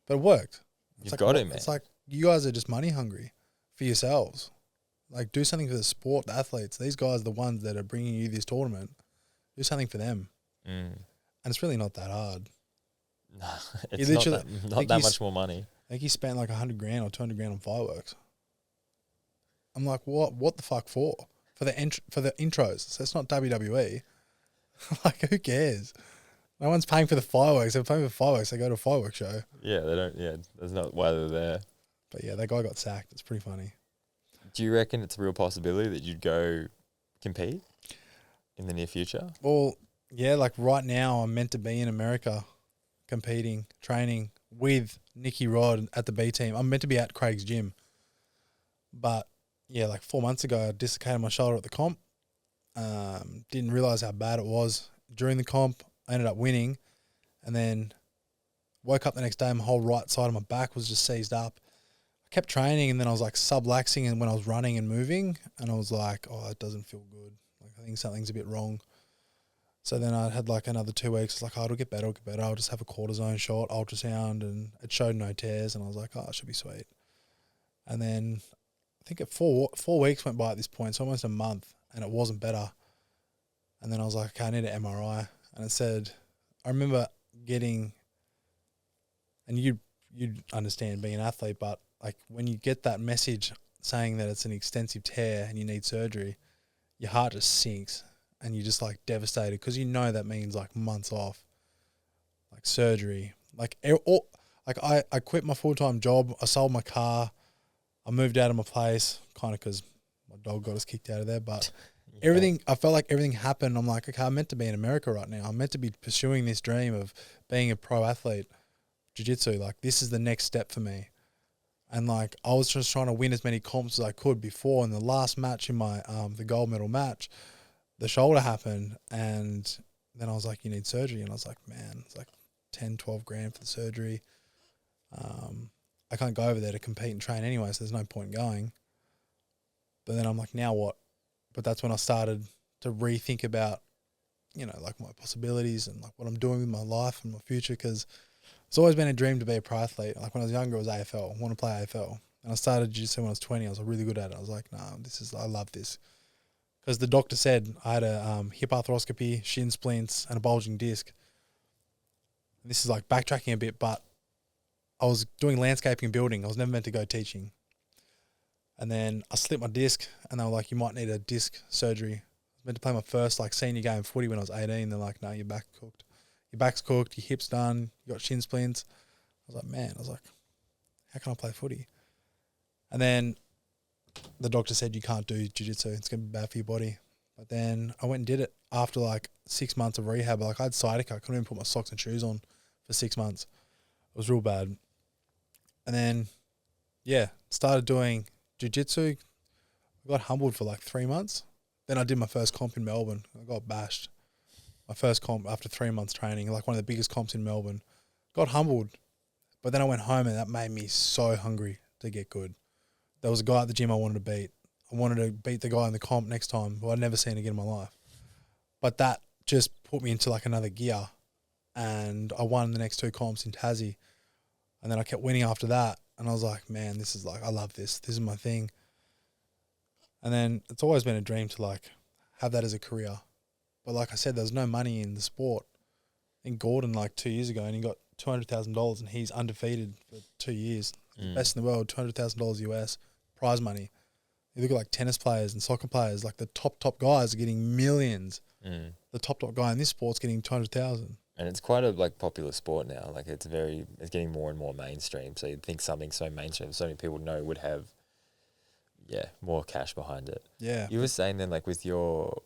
But it worked. You've got it, man. It's like you guys are just money hungry for yourselves. Like do something for the sport, the athletes. These guys are the ones that are bringing you this tournament. Do something for them. And it's really not that hard. No, it's not that much more money. I think he spent like $100 grand or $200 grand on fireworks. I'm like, what the fuck for? For the intros. So it's not WWE. Like, who cares? No one's paying for the fireworks. They're paying for fireworks. They go to a fireworks show. Yeah, they don't. Yeah, that's not why they're there. But yeah, that guy got sacked. It's pretty funny. Do you reckon it's a real possibility that you'd go compete in the near future? Well, yeah, like right now I'm meant to be in America competing, training with Nicky Rod at the B team. I'm meant to be at Craig's gym. But yeah, like 4 months ago, I dislocated my shoulder at the comp. Didn't realise how bad it was. During the comp, I ended up winning. And then woke up the next day, my whole right side of my back was just seized up. I kept training, and then I was like subluxing and when I was running and moving. And I was like, oh, it doesn't feel good. Like I think something's a bit wrong. So then I had like another 2 weeks. It's like, oh, it'll get better, I'll just have a cortisone shot, ultrasound, and it showed no tears. And I was like, oh, it should be sweet. And then I think 4 weeks went by at this point, so almost a month, and it wasn't better. And then I was like, okay, I need an MRI. And it said, I remember getting, and you'd understand being an athlete, but like when you get that message saying that it's an extensive tear and you need surgery, your heart just sinks and you're just like devastated because you know that means like months off, like surgery. I quit my full-time job. I sold my car. I moved out of my place kind of because my dog got us kicked out of there, but everything, I felt like everything happened. I'm like, okay, I'm meant to be in America right now. I'm meant to be pursuing this dream of being a pro athlete, jiu-jitsu. Like, this is the next step for me. And, like, I was just trying to win as many comps as I could before. In the last match in my, the gold medal match, the shoulder happened. And then I was like, you need surgery. And I was like, man, it's like 10, 12 grand for the surgery. I can't go over there to compete and train anyway, so there's no point going. But then I'm like, now what? But that's when I started to rethink about, you know, like my possibilities and like what I'm doing with my life and my future, because it's always been a dream to be a pro athlete. Like when I was younger, it was AFL. I want to play AFL. And I started jiu-jitsu when I was 20. I was really good at it. I was like, nah, I love this. Because the doctor said I had a hip arthroscopy, shin splints, and a bulging disc. And this is like backtracking a bit, but I was doing landscaping and building. I was never meant to go teaching. And then I slipped my disc, and they were like, you might need a disc surgery. I was meant to play my first like senior game of footy when I was 18. They're like, no, your back's cooked. Your back's cooked, your hip's done, you got shin splints. I was like, how can I play footy? And then the doctor said, you can't do jiu-jitsu. It's going to be bad for your body. But then I went and did it after like 6 months of rehab. Like I had sciatica. I couldn't even put my socks and shoes on for 6 months. It was real bad. And then, yeah, started doing jiu-jitsu. I got humbled for like 3 months. Then I did my first comp in Melbourne. I got bashed. My first comp after 3 months training, like one of the biggest comps in Melbourne. Got humbled. But then I went home and that made me so hungry to get good. There was a guy at the gym I wanted to beat. I wanted to beat the guy in the comp next time who I'd never seen again in my life. But that just put me into like another gear. And I won the next 2 comps in Tassie. And then I kept winning after that. And I was like, man, this is like, I love this. This is my thing. And then it's always been a dream to like have that as a career. But like I said, there's no money in the sport. I think Gordon like 2 years ago and he got $200,000 and he's undefeated for 2 years. Best in the world, $200,000 US prize money. You look at like tennis players and soccer players, like the top guys are getting millions. The top guy in this sport's getting 200,000. And it's quite a like popular sport now. Like it's getting more and more mainstream. So you'd think something so mainstream, so many people know would have, more cash behind it. Yeah. You were saying then like with your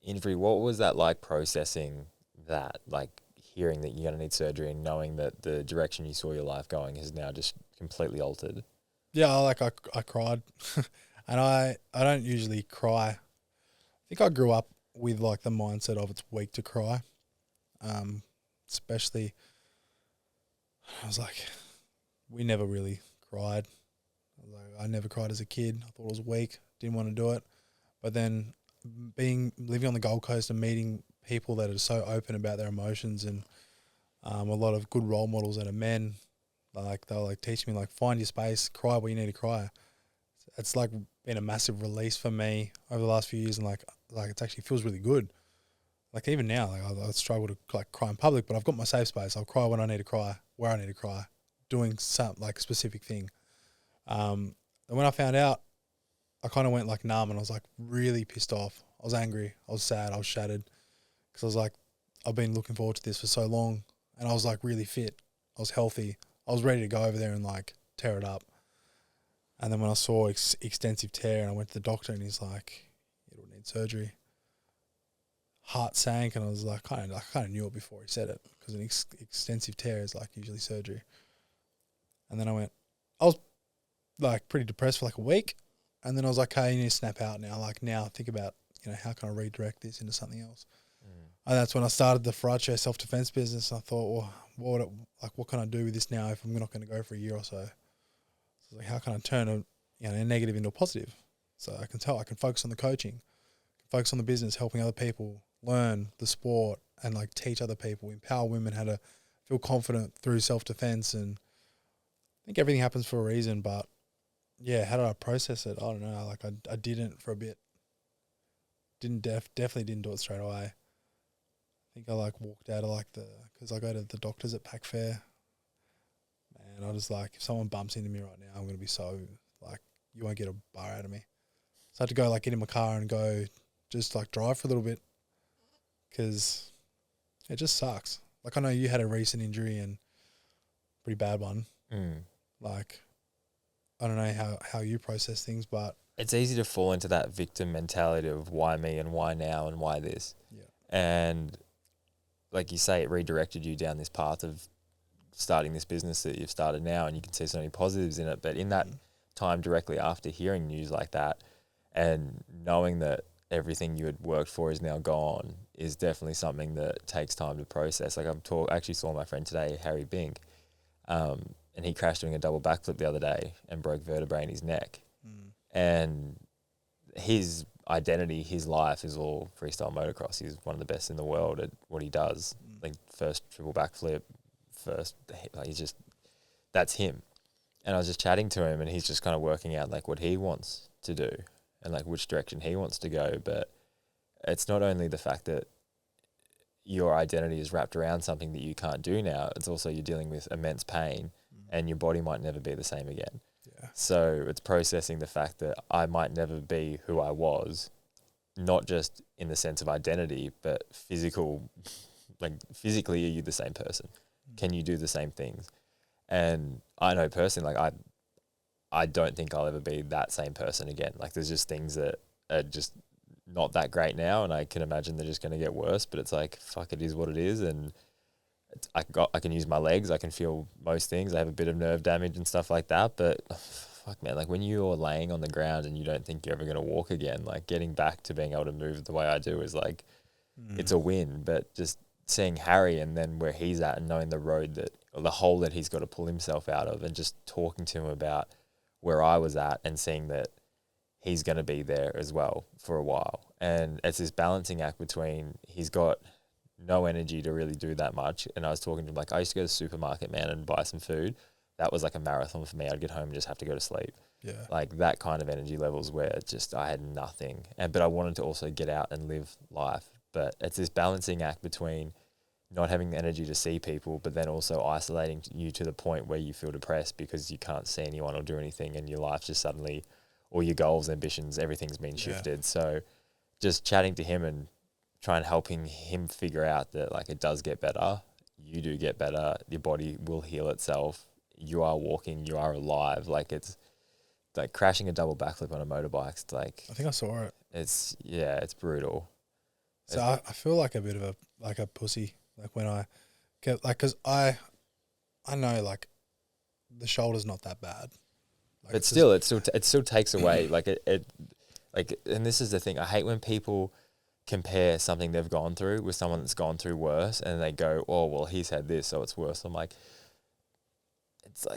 injury, what was that like processing that, like hearing that you're going to need surgery and knowing that the direction you saw your life going has now just completely altered? Yeah, I cried, and I don't usually cry. I think I grew up with like the mindset of it's weak to cry, especially I was like, we never really cried. I never cried as a kid. I thought it was weak. Didn't want to do it. But then living on the Gold Coast and meeting people that are so open about their emotions, and a lot of good role models that are men, like they'll like teach me like find your space, cry where you need to cry. It's like been a massive release for me over the last few years, and like it actually feels really good. Like even now, like I struggle to like cry in public, but I've got my safe space. I'll cry when I need to cry, where I need to cry, doing some like specific thing. And when I found out, I kind of went like numb, and I was like really pissed off. I was angry. I was sad. I was shattered because I was like, I've been looking forward to this for so long, and I was like really fit. I was healthy. I was ready to go over there and like tear it up. And then when I saw extensive tear, and I went to the doctor, and he's like, "It'll need surgery." Heart sank, and I was like, I kind of knew it before he said it, because an extensive tear is like usually surgery. And then I was like pretty depressed for like a week, and then I was like, "Hey, you need to snap out now. Like now, think about how can I redirect this into something else." And that's when I started the Fraraccio self-defense business. I thought, well, what can I do with this now if I'm not going to go for a year or so? So like, how can I turn a negative into a positive? So I can focus on the coaching, focus on the business, helping other people learn the sport, and like teach other people, empower women how to feel confident through self-defense. And I think everything happens for a reason, but yeah, how did I process it? I don't know. Like I didn't for a bit. Definitely didn't do it straight away. I think I like walked out of because I go to the doctors at Pack Fair. Man, I just like, if someone bumps into me right now, I'm going to be so like, you won't get a bar out of me. So I had to go like get in my car and go just like drive for a little bit, because it just sucks. Like I know you had a recent injury, and pretty bad one. Like I don't know how you process things, but It's easy to fall into that victim mentality of why me and why now and why this. yeah. And like you say, it redirected you down this path of starting this business that you've started now, and you can see so many positives in it. But in that time directly after hearing news like that and knowing that everything you had worked for is now gone is definitely something that takes time to process. Like I actually saw my friend today, Harry Bink, and he crashed doing a double backflip the other day and broke vertebrae in his neck. And his identity, his life is all freestyle motocross. He's one of the best in the world at what he does. Like first triple backflip, that's him. And I was just chatting to him, and he's just kind of working out like what he wants to do and like which direction he wants to go. But it's not only the fact that your identity is wrapped around something that you can't do now, it's also you're dealing with immense pain, and your body might never be the same again. Yeah. So it's processing the fact that I might never be who I was, not just in the sense of identity, but physically, are you the same person? Can you do the same things? And I know personally, like I don't think I'll ever be that same person again. Like there's just things that are just not that great now, and I can imagine they're just going to get worse, but it's like, fuck, it is what it is. And I can use my legs. I can feel most things. I have a bit of nerve damage and stuff like that. But fuck, man, like when you're laying on the ground and you don't think you're ever going to walk again, like getting back to being able to move the way I do is like, it's a win. But just seeing Harry and then where he's at and knowing the road or the hole that he's got to pull himself out of, and just talking to him about where I was at and seeing that he's going to be there as well for a while. And it's this balancing act between he's got no energy to really do that much. And I was talking to him, like I used to go to the supermarket, man, and buy some food. That was like a marathon for me. I'd get home and just have to go to sleep. Yeah. Like that kind of energy levels where just I had nothing. But I wanted to also get out and live life. But it's this balancing act between not having the energy to see people, but then also isolating you to the point where you feel depressed because you can't see anyone or do anything, and your life just suddenly, all your goals, ambitions, everything's been shifted. So just chatting to him and trying helping him figure out that like it does get better. You do get better. Your body will heal itself. You are walking. You are alive. Like it's like crashing a double backflip on a motorbike. It's like, I think I saw it. it's brutal. So I feel like a bit of a pussy, like when I get like, cause I know like the shoulder's not that bad. Like But still, it still takes away like and this is the thing. I hate when people compare something they've gone through with someone that's gone through worse, and they go, "Oh, well, he's had this, so it's worse." I'm like,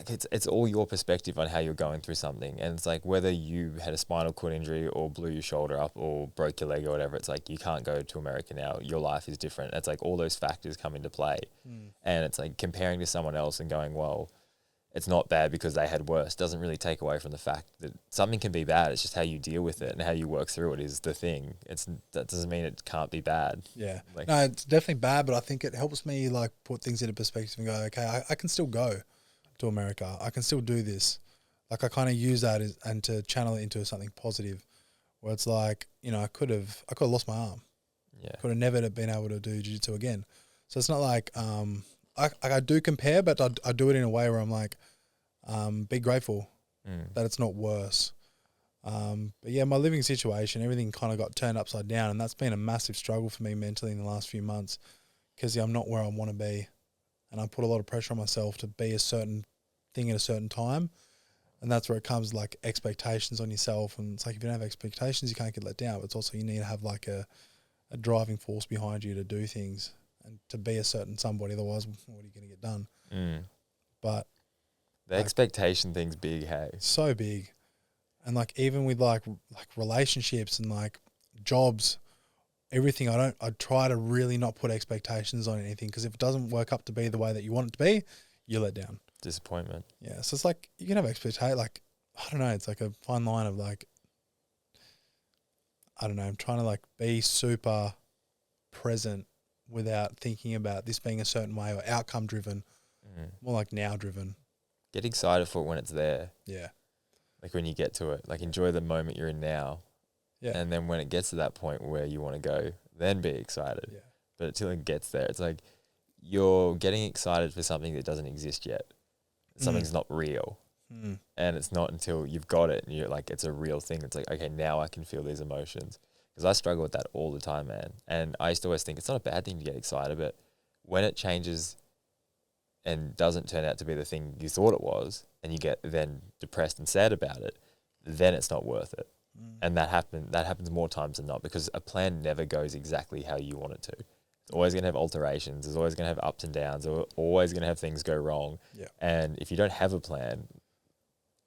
it's all your perspective on how you're going through something, and it's like whether you had a spinal cord injury or blew your shoulder up or broke your leg or whatever. It's like you can't go to America now. Your life is different. It's like all those factors come into play, and it's like comparing to someone else and going, "Well, it's not bad because they had worse," doesn't really take away from the fact that something can be bad. It's just how you deal with it and how you work through it is the thing. That doesn't mean it can't be bad. Yeah. Like, no, it's definitely bad, but I think it helps me like put things into perspective and go, okay, I can still go to America. I can still do this. Like I kind of use that and to channel it into something positive where it's like, you know, I could have lost my arm. Yeah. Could have never been able to do jiu-jitsu again. So it's not like, I do compare, but I do it in a way where I'm like, be grateful that it's not worse. But yeah, my living situation, everything kind of got turned upside down, and that's been a massive struggle for me mentally in the last few months because I'm not where I want to be, and I put a lot of pressure on myself to be a certain thing at a certain time, and that's where it comes like expectations on yourself, and it's like if you don't have expectations, you can't get let down. But it's also you need to have like a driving force behind you to do things and to be a certain somebody. Otherwise, what are you going to get done? But the expectation thing's big, hey? So big. And like even with like relationships and like jobs, everything, I try to really not put expectations on anything because if it doesn't work up to be the way that you want it to be, you're let down. Disappointment. Yeah. So it's like you can have expectations. Like, I don't know. It's like a fine line of like, I don't know. I'm trying to like be super present without thinking about this being a certain way or outcome driven, more like now driven. Get excited for it when it's there. Yeah. Like when you get to it, like enjoy the moment you're in now. Yeah. And then when it gets to that point where you want to go, then be excited. Yeah. But until it gets there, it's like you're getting excited for something that doesn't exist yet. Something's not real. And it's not until you've got it and you're like, it's a real thing. It's like, okay, now I can feel these emotions. Because I struggle with that all the time, man. And I used to always think it's not a bad thing to get excited, but when it changes and doesn't turn out to be the thing you thought it was, and you get then depressed and sad about it, then it's not worth it. And that happens more times than not because a plan never goes exactly how you want it to. It's always going to have alterations. It's always going to have ups and downs. Or always going to have things go wrong. Yeah. And if you don't have a plan,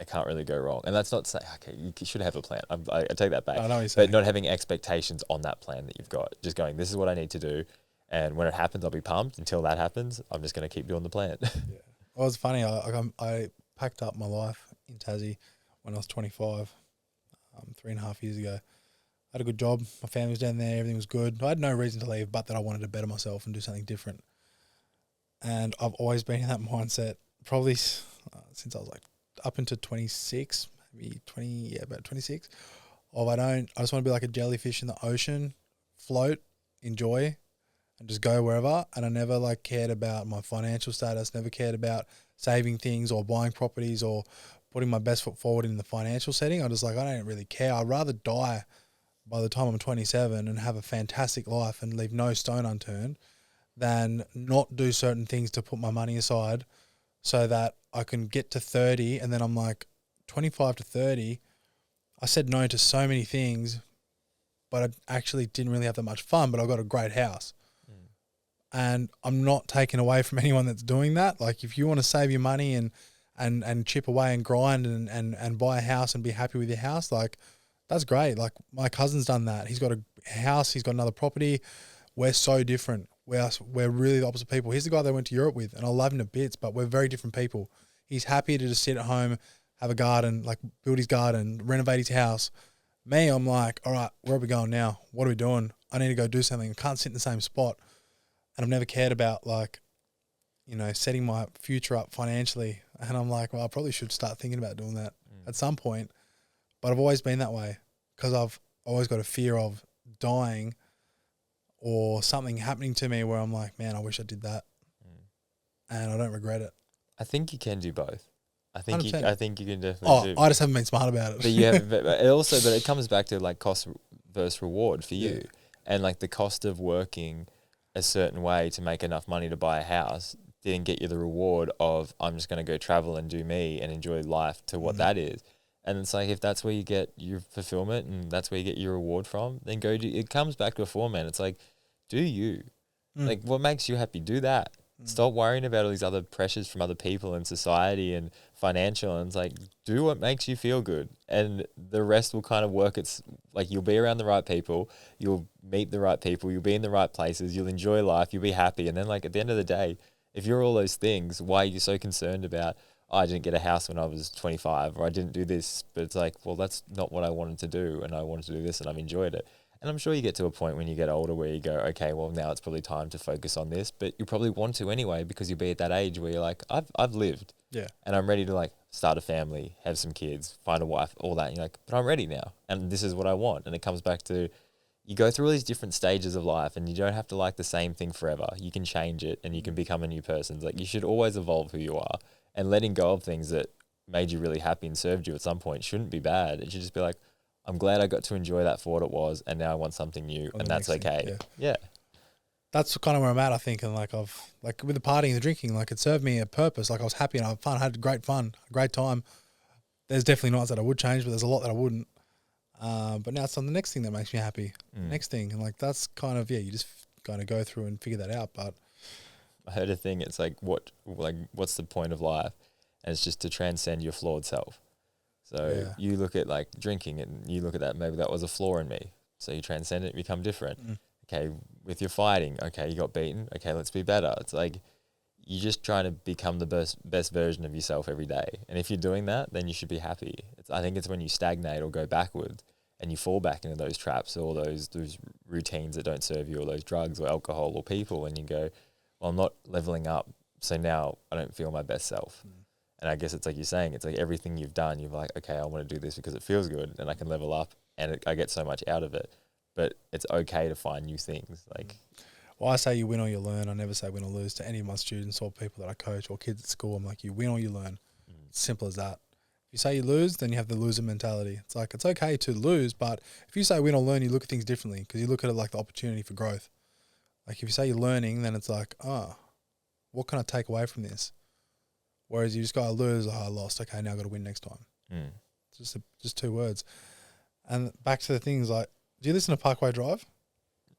it can't really go wrong. And that's not to say, okay, you should have a plan. I take that back. I know what you're saying. But not having expectations on that plan that you've got. Just going, this is what I need to do. And when it happens, I'll be pumped. Until that happens, I'm just going to keep doing the plan. Yeah. Well, it's funny. I packed up my life in Tassie when I was 25, 3.5 years ago. I had a good job. My family was down there. Everything was good. I had no reason to leave, but that I wanted to better myself and do something different. And I've always been in that mindset, probably since I was like up into 26, maybe 20, yeah, about 26. I just want to be like a jellyfish in the ocean, float, enjoy, and just go wherever. And I never like cared about my financial status, never cared about saving things or buying properties or putting my best foot forward in the financial setting. I just like, I don't really care. I'd rather die by the time I'm 27 and have a fantastic life and leave no stone unturned than not do certain things to put my money aside so that I can get to 30 and then I'm like 25 to 30. I said no to so many things, but I actually didn't really have that much fun, but I got a great house. And I'm not taking away from anyone that's doing that. Like if you want to save your money and chip away and grind and buy a house and be happy with your house, like that's great. Like my cousin's done that. He's got a house. He's got another property. We're so different. We're really the opposite people. He's the guy that I went to Europe with, and I love him to bits, but we're very different people. He's happy to just sit at home, have a garden, like build his garden, renovate his house. Me, I'm like, all right, where are we going now? What are we doing? I need to go do something. I can't sit in the same spot. And I've never cared about like, you know, setting my future up financially. And I'm like, well, I probably should start thinking about doing that at some point. But I've always been that way because I've always got a fear of dying or something happening to me where I'm like, man, I wish I did that. And I don't regret it. I think you can do both. I think you can definitely do. I just haven't been smart about it. But but it comes back to like cost versus reward for you. And like the cost of working a certain way to make enough money to buy a house didn't get you the reward of I'm just going to go travel and do me and enjoy life to what that is. And it's like, if that's where you get your fulfillment and that's where you get your reward from, then go do. It comes back to before, man. It's like, do you like what makes you happy? Do that. Stop worrying about all these other pressures from other people in society and financial. And it's like, do what makes you feel good, and the rest will kind of work. It's like you'll be around the right people, you'll meet the right people, you'll be in the right places, you'll enjoy life, you'll be happy. And then like at the end of the day, if you're all those things, why are you so concerned about, oh, I didn't get a house when I was 25, or I didn't do this? But it's like, well, that's not what I wanted to do, and I wanted to do this, and I've enjoyed it. And I'm sure you get to a point when you get older where you go, okay, well, now it's probably time to focus on this. But you probably want to anyway, because you'll be at that age where you're like, I've lived. Yeah. And I'm ready to like start a family, have some kids, find a wife, all that. And you're like, but I'm ready now. And this is what I want. And it comes back to, you go through all these different stages of life, and you don't have to like the same thing forever. You can change it and you can become a new person. It's like, you should always evolve who you are, and letting go of things that made you really happy and served you at some point shouldn't be bad. It should just be like, I'm glad I got to enjoy that for what it was, and now I want something new, and that's okay. Yeah. That's kind of where I'm at, I think. And like with the partying and the drinking, like it served me a purpose. Like I was happy and I had fun, I had great fun, a great time. There's definitely nights that I would change, but there's a lot that I wouldn't. But now it's on the next thing that makes me happy. Next thing. And like that's kind of, you just kind of go through and figure that out. But I heard a thing, it's like what's the point of life? And it's just to transcend your flawed self. So you look at like drinking and you look at that, maybe that was a flaw in me. So you transcend it, become different. Okay, with your fighting, okay, you got beaten. Okay, let's be better. It's like you're just trying to become the best version of yourself every day. And if you're doing that, then you should be happy. I think it's when you stagnate or go backwards and you fall back into those traps or those routines that don't serve you, or those drugs or alcohol or people, and you go, well, I'm not leveling up, so now I don't feel my best self. And I guess it's like you're saying, it's like everything you've done, you're like, okay, I want to do this because it feels good and I can level up, and I get so much out of it. But it's okay to find new things. Like, well, I say you win or you learn. I never say win or lose to any of my students or people that I coach or kids at school. I'm like, you win or you learn. It's simple as that. If you say you lose, then you have the loser mentality. It's like, it's okay to lose, but if you say win or learn, you look at things differently, because you look at it like the opportunity for growth. Like if you say you're learning, then it's like, what can I take away from this? Whereas you just got to lose, I lost. Okay, now I got to win next time. It's just two words. And back to the things like, do you listen to Parkway Drive?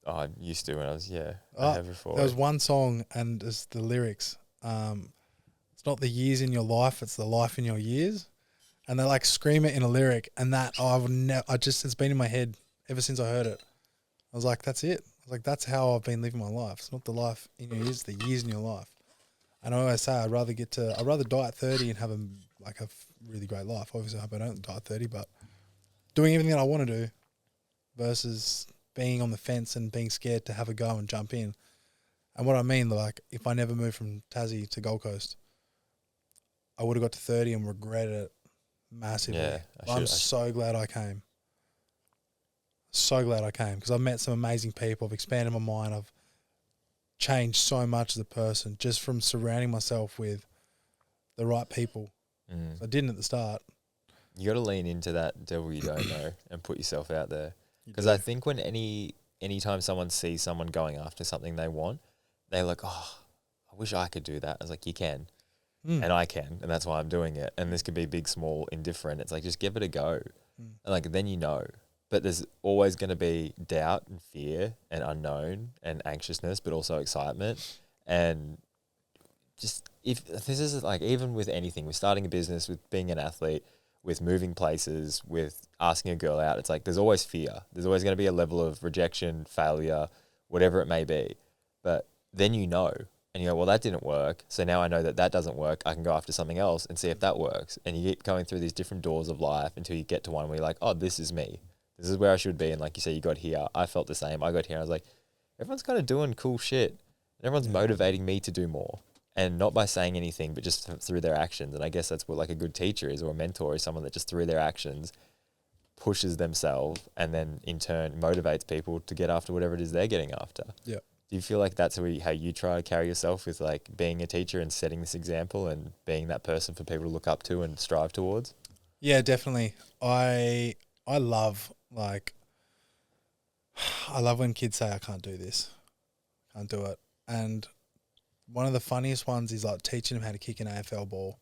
Oh, I used to when I was, I have before. There was one song, and it's the lyrics. It's not the years in your life, it's the life in your years. And they like scream it in a lyric, and that, it's been in my head ever since I heard it. I was like, that's it. I was like, that's how I've been living my life. It's not the life in your years, the years in your life. And I always say I'd rather die at 30 and have a really great life. Obviously, I hope I don't die at 30, but doing everything that I want to do versus being on the fence and being scared to have a go and jump in. And what I mean, like, if I never moved from Tassie to Gold Coast, I would have got to 30 and regretted it massively. Yeah, I'm so glad I came. So glad I came, because I've met some amazing people. I've expanded my mind. I've changed so much as a person just from surrounding myself with the right people. So I didn't at the start. You got to lean into that devil you don't know and put yourself out there. Because I think when anytime someone sees someone going after something they want, they're like, oh, I wish I could do that. I was like, you can. And I can. And that's why I'm doing it. And this could be big, small, indifferent. It's like, just give it a go. And like, then you know. But there's always going to be doubt and fear and unknown and anxiousness, but also excitement. And just, if this is like, even with anything, with starting a business, with being an athlete, with moving places, with asking a girl out, it's like there's always fear. There's always going to be a level of rejection, failure, whatever it may be. But then you know, and you go, well, that didn't work. So now I know that doesn't work. I can go after something else and see if that works. And you keep going through these different doors of life until you get to one where you're like, oh, this is me. This is where I should be. And like you say, you got here. I felt the same. I got here. I was like, everyone's kind of doing cool shit. Everyone's motivating me to do more. And not by saying anything, but just through their actions. And I guess that's what like a good teacher is, or a mentor is someone that just through their actions pushes themselves and then in turn motivates people to get after whatever it is they're getting after. Yeah. Do you feel like that's how you try to carry yourself with like being a teacher and setting this example and being that person for people to look up to and strive towards? Yeah, definitely. I love, like, I love when kids say, I can't do this, can't do it. And one of the funniest ones is like teaching them how to kick an AFL ball.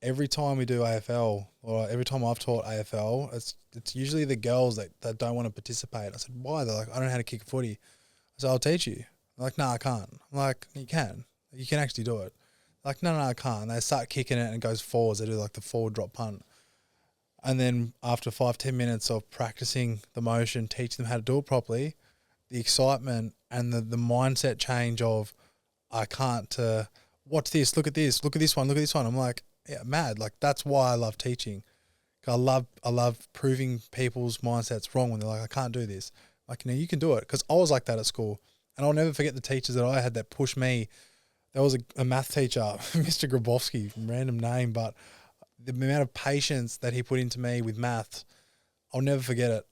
Every time we do AFL, or every time I've taught AFL, it's usually the girls that don't want to participate. I said, why? They're like, I don't know how to kick a footy. I said, I'll teach you. They're like, no, I can't. I'm like, you can. You can actually do it. They're like, no, I can't. And they start kicking it and it goes forwards. They do like the forward drop punt. And then after 5-10 minutes of practicing the motion, teaching them how to do it properly, the excitement and the mindset change of, I can't, watch this, look at this one, look at this one. I'm like, yeah, mad. Like, that's why I love teaching. I love proving people's mindsets wrong when they're like, I can't do this. Like, you can do it. Because I was like that at school. And I'll never forget the teachers that I had that pushed me. There was a math teacher, Mr. Grabowski, random name, but the amount of patience that he put into me with math, I'll never forget it.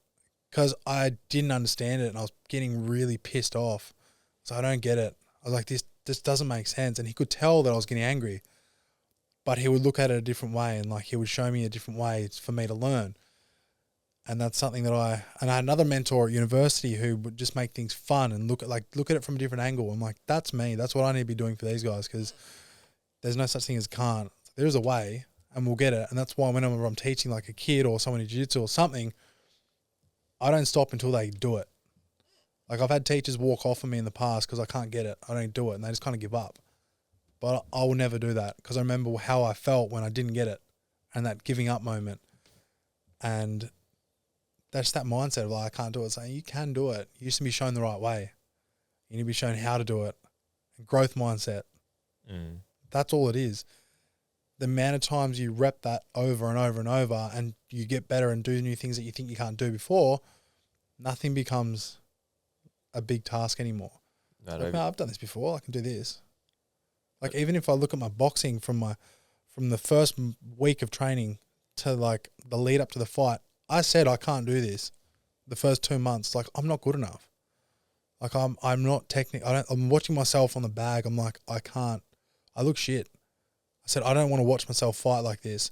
Because I didn't understand it and I was getting really pissed off. So I don't get it. I was like, this doesn't make sense. And he could tell that I was getting angry. But he would look at it a different way and like he would show me a different way for me to learn. And that's something that I had another mentor at university who would just make things fun and look at it from a different angle. I'm like, that's me. That's what I need to be doing for these guys, because there's no such thing as can't. There's a way and we'll get it. And that's why whenever I'm teaching like a kid or someone in jiu-jitsu or something, I don't stop until they do it. Like, I've had teachers walk off of me in the past because I can't get it. I don't do it and they just kind of give up. But I will never do that because I remember how I felt when I didn't get it and that giving up moment. And that's that mindset of like, I can't do it. Saying you can do it. You used to be shown the right way. You need to be shown how to do it. Growth mindset. That's all it is. The amount of times you rep that over and over and over and you get better and do new things that you think you can't do before, nothing becomes a big task anymore. Like, man, I've done this before. I can do this. Like, even if I look at my boxing from the first week of training to like the lead up to the fight, I said I can't do this. The first 2 months, like, I'm not good enough. Like, I'm not technical. I'm watching myself on the bag. I'm like, I can't. I look shit. I said I don't want to watch myself fight like this.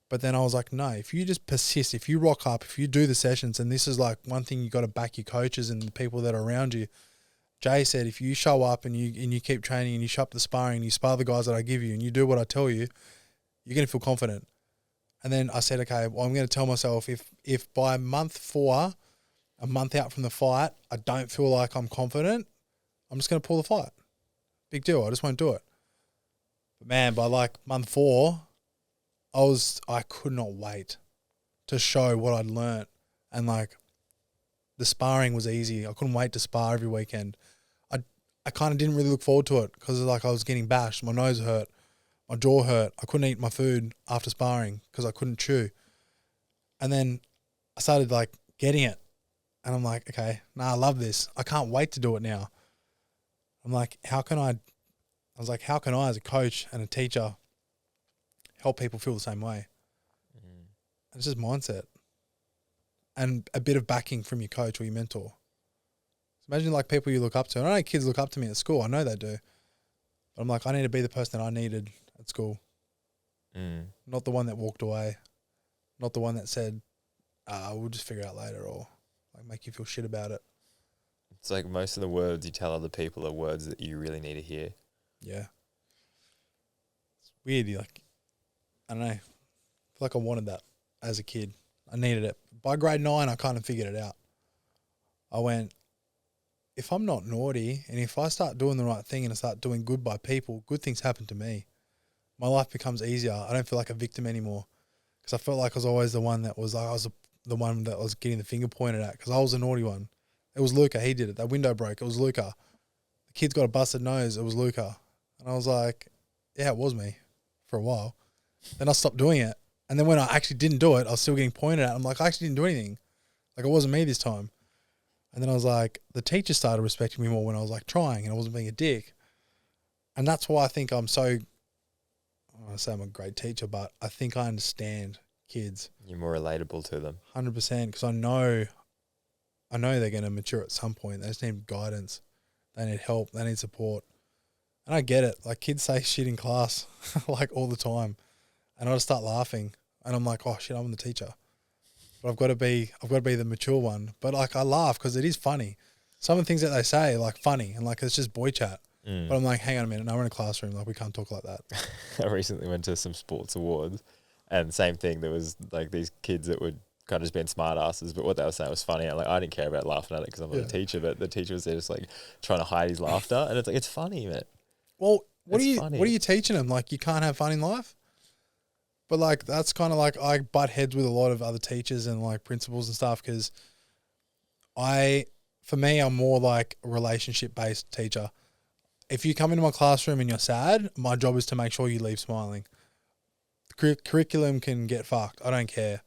But then I was like, no. If you just persist, if you rock up, if you do the sessions, and this is like one thing you got to back your coaches and the people that are around you. Jay said, if you show up and you keep training and you show up the sparring and you spar the guys that I give you and you do what I tell you, you're going to feel confident. And then I said, okay, well, I'm going to tell myself if by month 4, a month out from the fight, I don't feel like I'm confident, I'm just going to pull the fight. Big deal. I just won't do it. But man, by like month 4, I could not wait to show what I'd learnt. And like, the sparring was easy. I couldn't wait to spar every weekend. I kind of didn't really look forward to it because like I was getting bashed. My nose hurt. My jaw hurt. I couldn't eat my food after sparring because I couldn't chew. And then I started like getting it. And I'm like, okay, I love this. I can't wait to do it now. I'm like, how can I as a coach and a teacher help people feel the same way? And it's just mindset. And a bit of backing from your coach or your mentor. Imagine like people you look up to. I know kids look up to me at school. I know they do. But I'm like, I need to be the person that I needed at school. Not the one that walked away. Not the one that said, we'll just figure it out later, or like make you feel shit about it. It's like most of the words you tell other people are words that you really need to hear. Yeah. It's weird. Like, I don't know. I feel like I wanted that as a kid. I needed it. By grade 9, I kind of figured it out. I went, if I'm not naughty and if I start doing the right thing and I start doing good by people, good things happen to me. My life becomes easier. I don't feel like a victim anymore because I felt like I was always the one that was like, I was the one that was getting the finger pointed at because I was the naughty one. It was Luca. He did it. That window broke. It was Luca. The kid's got a busted nose. It was Luca. And I was like, yeah, it was me for a while. Then I stopped doing it. And then when I actually didn't do it, I was still getting pointed at. I'm like, I actually didn't do anything. Like, it wasn't me this time. And then I was like, the teacher started respecting me more when I was like trying and I wasn't being a dick. And that's why I think I'm so, I say I'm a great teacher, but I think I understand kids. You're more relatable to them. 100%, because I know they're going to mature at some point. They just need guidance. They need help. They need support. And I get it. Like, kids say shit in class like all the time. And I just start laughing. And I'm like, oh shit, I'm the teacher. but I've got to be the mature one. But like I laugh because it is funny. Some of the things that they say are like funny and like it's just boy chat. But I'm like, hang on a minute, no, we're in a classroom, like we can't talk like that. I recently went to some sports awards, and same thing. There was like these kids that would kind of just being smart asses, but what they were saying was funny. And like I didn't care about laughing at it because I'm not a teacher, but the teacher was there just like trying to hide his laughter, and it's like it's funny, man. Well, what It's are you funny. what are you teaching them? Like you can't have fun in life. But like that's kind of like I butt heads with a lot of other teachers and like principals and stuff because for me, I'm more like a relationship based teacher. If you come into my classroom and you're sad, my job is to make sure you leave smiling. The curriculum can get fucked. I don't care.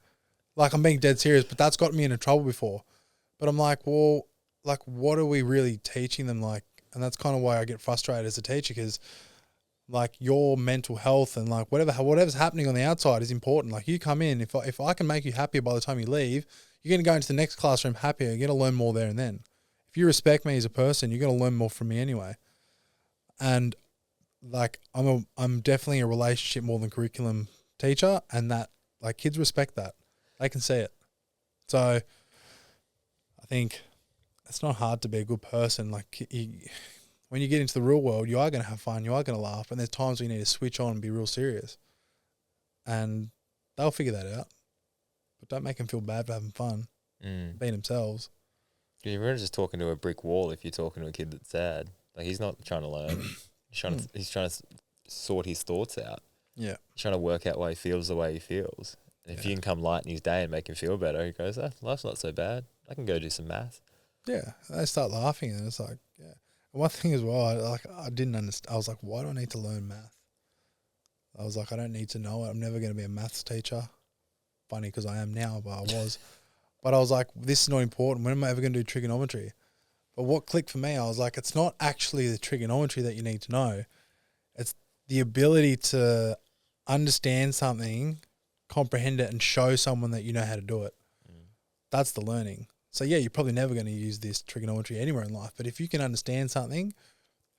Like I'm being dead serious, but that's got me into trouble before. But I'm like, well, like what are we really teaching them? Like, and that's kind of why I get frustrated as a teacher because like your mental health and like whatever's happening on the outside is important. Like you come in, if I can make you happier by the time you leave, you're going to go into the next classroom happier. You're going to learn more there and then. If you respect me as a person, you're going to learn more from me anyway. And like I'm definitely a relationship more than curriculum teacher, and that like kids respect that. They can see it. So I think it's not hard to be a good person. Like when you get into the real world, you are going to have fun, you are going to laugh, and there's times where you need to switch on and be real serious. And they'll figure that out. But don't make them feel bad for having fun, being themselves. You're really just talking to a brick wall if you're talking to a kid that's sad. Like he's not trying to learn. He's trying to sort his thoughts out. Yeah. He's trying to work out why he feels the way he feels. And if you can come lighten his day and make him feel better, he goes, life's not so bad. I can go do some math. Yeah. They start laughing and it's like, yeah. And one thing as well, I didn't understand. I was like, why do I need to learn math? I was like, I don't need to know it. I'm never going to be a maths teacher. Funny because I am now, but I was. But I was like, this is not important. When am I ever going to do trigonometry? But what clicked for me, I was like, it's not actually the trigonometry that you need to know. It's the ability to understand something, comprehend it, and show someone that you know how to do it. That's the learning. So, yeah, you're probably never going to use this trigonometry anywhere in life. But if you can understand something,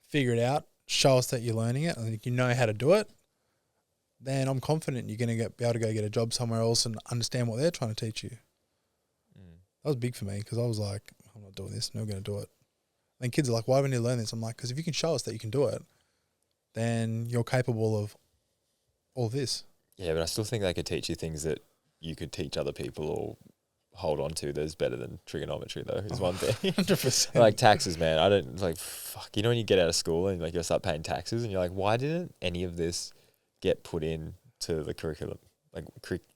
figure it out, show us that you're learning it, and you know how to do it, then I'm confident you're going to be able to go get a job somewhere else and understand what they're trying to teach you. That was big for me because I was like, I'm not doing this. I'm never going to do it. And kids are like, why do we need to learn this? I'm like, because if you can show us that you can do it, then you're capable of all this. Yeah, but I still think they could teach you things that you could teach other people or hold on to that's better than trigonometry, though, is one thing. 100%. Like taxes, man. I don't, like, fuck. You know when you get out of school and, like, you start paying taxes and you're like, why didn't any of this get put into the curriculum? Like,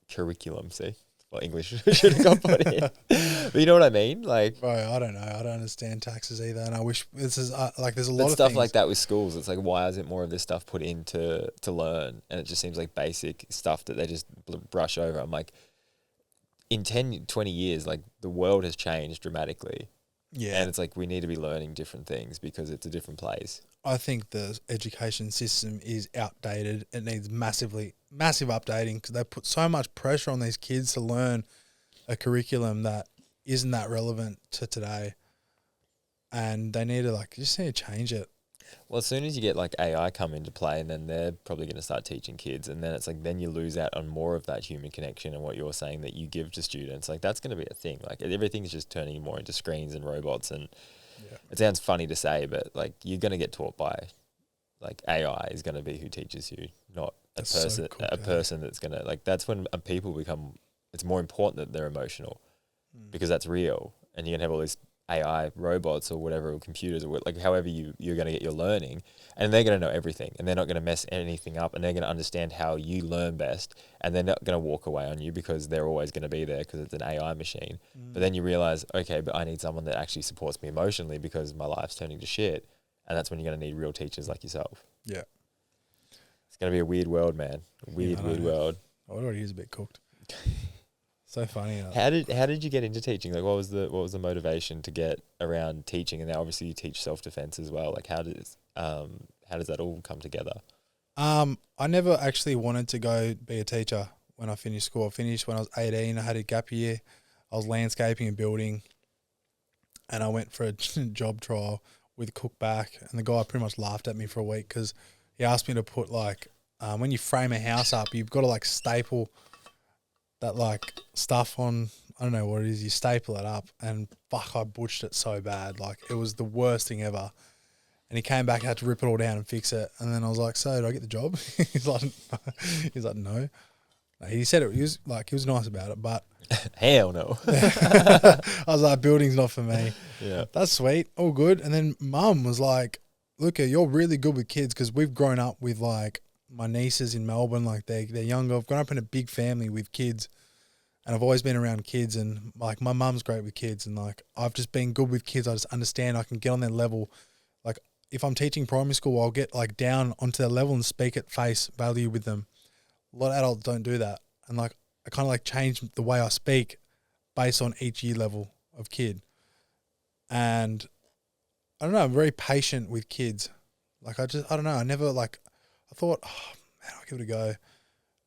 curriculum, see? Well, English should have got put in. But you know what I mean? Like, Bro, I don't know. I don't understand taxes either. And I wish this is like there's a lot but of stuff things. like that with schools. It's like, why isn't more of this stuff put in to learn? And it just seems like basic stuff that they just brush over. I'm like, in 10, 20 years, like the world has changed dramatically. Yeah. And it's like, we need to be learning different things because it's a different place. I think the education system is outdated. It needs massive updating because they put so much pressure on these kids to learn a curriculum that isn't that relevant to today. And they need to just need to change it. Well, as soon as you get like AI come into play, and then they're probably going to start teaching kids, and then it's like, then you lose out on more of that human connection and what you're saying that you give to students. Like that's going to be a thing. Like everything's just turning more into screens and robots, and it sounds funny to say, but like you're going to get taught by, like AI is going to be who teaches you, not a person that's going to, like, that's when people become, it's more important that they're emotional because that's real, and you're going to have all these AI robots or whatever, or computers, or like however you're going to get your learning, and they're going to know everything, and they're not going to mess anything up, and they're going to understand how you learn best, and they're not going to walk away on you because they're always going to be there because it's an AI machine. But then you realize, okay, but I need someone that actually supports me emotionally because my life's turning to shit, and that's when you're going to need real teachers like yourself. Yeah. It's going to be a weird world, man. Weird world. I already is a bit cooked. So funny. How did you get into teaching? Like, what was the motivation to get around teaching? And now obviously you teach self-defense as well. Like, how does that all come together? I never actually wanted to go be a teacher when I finished school. I finished when I was 18. I had a gap year. I was landscaping and building, and I went for a job trial with Cook back, and the guy pretty much laughed at me for a week because he asked me to put when you frame a house up, you've got to staple that stuff on. I I don't know what it is. You staple it up, and fuck, I butched it so bad. Like, it was the worst thing ever. And he came back, had to rip it all down and fix it. And then I was like, so do I get the job? he's like, no. He said it. He was nice about it, but Hell no. I was like, building's not for me. Yeah. That's sweet, all good. And then Mum was like, Luca, you're really good with kids, because we've grown up with like my nieces in Melbourne. Like they're younger. I've grown up in a big family with kids, and I've always been around kids. And like my mum's great with kids, and like I've just been good with kids. I just understand. I can get on their level. Like if I'm teaching primary school, I'll get like down onto their level and speak at face value with them. A lot of adults don't do that, and like I kind of like change the way I speak based on each year level of kid. And I don't know, I'm very patient with kids. Like I don't know, I thought, oh man, I'll give it a go.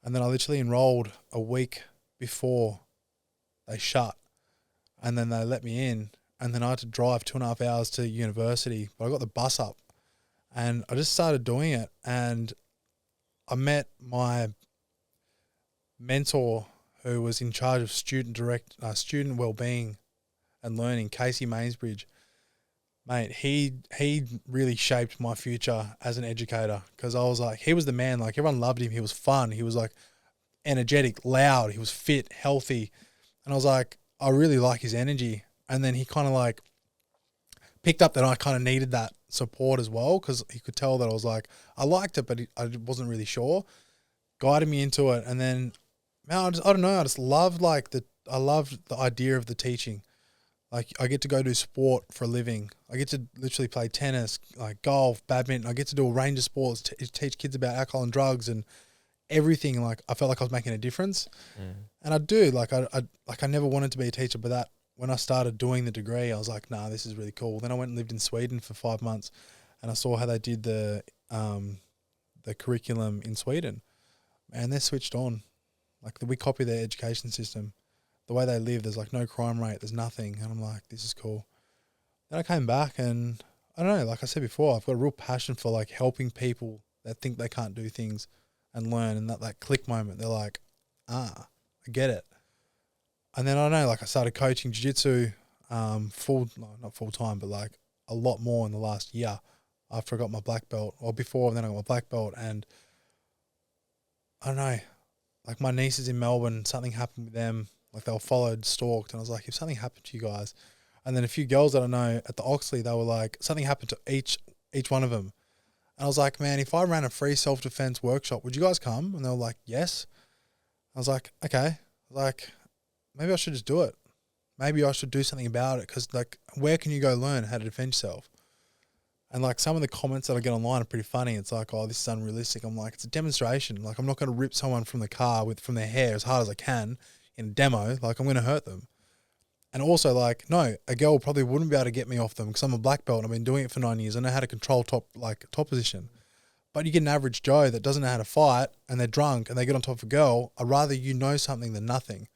And then I literally enrolled a week before they shut, and then they let me in, and then I had to drive 2.5 hours to university, but I got the bus up, and I just started doing it. And I met my mentor who was in charge of student wellbeing and learning, Casey Mainsbridge. Mate, he really shaped my future as an educator, because I was like, he was the man. Like everyone loved him. He was fun. He was like energetic, loud. He was fit, healthy. And I was like, I really like his energy. And then he kind of like picked up that I kind of needed that support as well, because he could tell that I was like, I liked it, but I wasn't really sure. Guided me into it. And then, man, I don't know. I just loved I loved the idea of the teaching. Like I get to go do sport for a living. I get to literally play tennis, like golf, badminton. I get to do a range of sports, teach kids about alcohol and drugs and everything. Like I felt like I was making a difference, and I do. Like I never wanted to be a teacher, but that when I started doing the degree, I was like, nah, this is really cool. Then I went and lived in Sweden for 5 months, and I saw how they did the curriculum in Sweden, and they're switched on. Like we copy their education system. The way they live, there's like no crime rate, there's nothing. And I'm like, this is cool. Then I came back, and I don't know, like I said before, I've got a real passion for like helping people that think they can't do things and learn. And that click moment, they're like, I get it. And then I don't know, like I started coaching jiu-jitsu not full time, but like a lot more in the last year after I got my black belt, or before, and then I got my black belt. And I don't know, like my nieces in Melbourne, something happened with them. Like they were followed, stalked, and I was like, if something happened to you guys. And then a few girls that I know at the Oxley, they were like, something happened to each one of them. And I was like, man, if I ran a free self-defense workshop, would you guys come? And they were like, yes. I was like, okay. Like, maybe I should just do it. Maybe I should do something about it, because like, where can you go learn how to defend yourself? And like some of the comments that I get online are pretty funny. It's like, oh, this is unrealistic. I'm like, it's a demonstration. Like I'm not going to rip someone from the car from their hair as hard as I can in a demo. Like I'm going to hurt them. And also like, no, a girl probably wouldn't be able to get me off them, because I'm a black belt and I've been doing it for 9 years. I know how to control top position. But you get an average Joe that doesn't know how to fight, and they're drunk and they get on top of a girl. I'd rather you know something than nothing.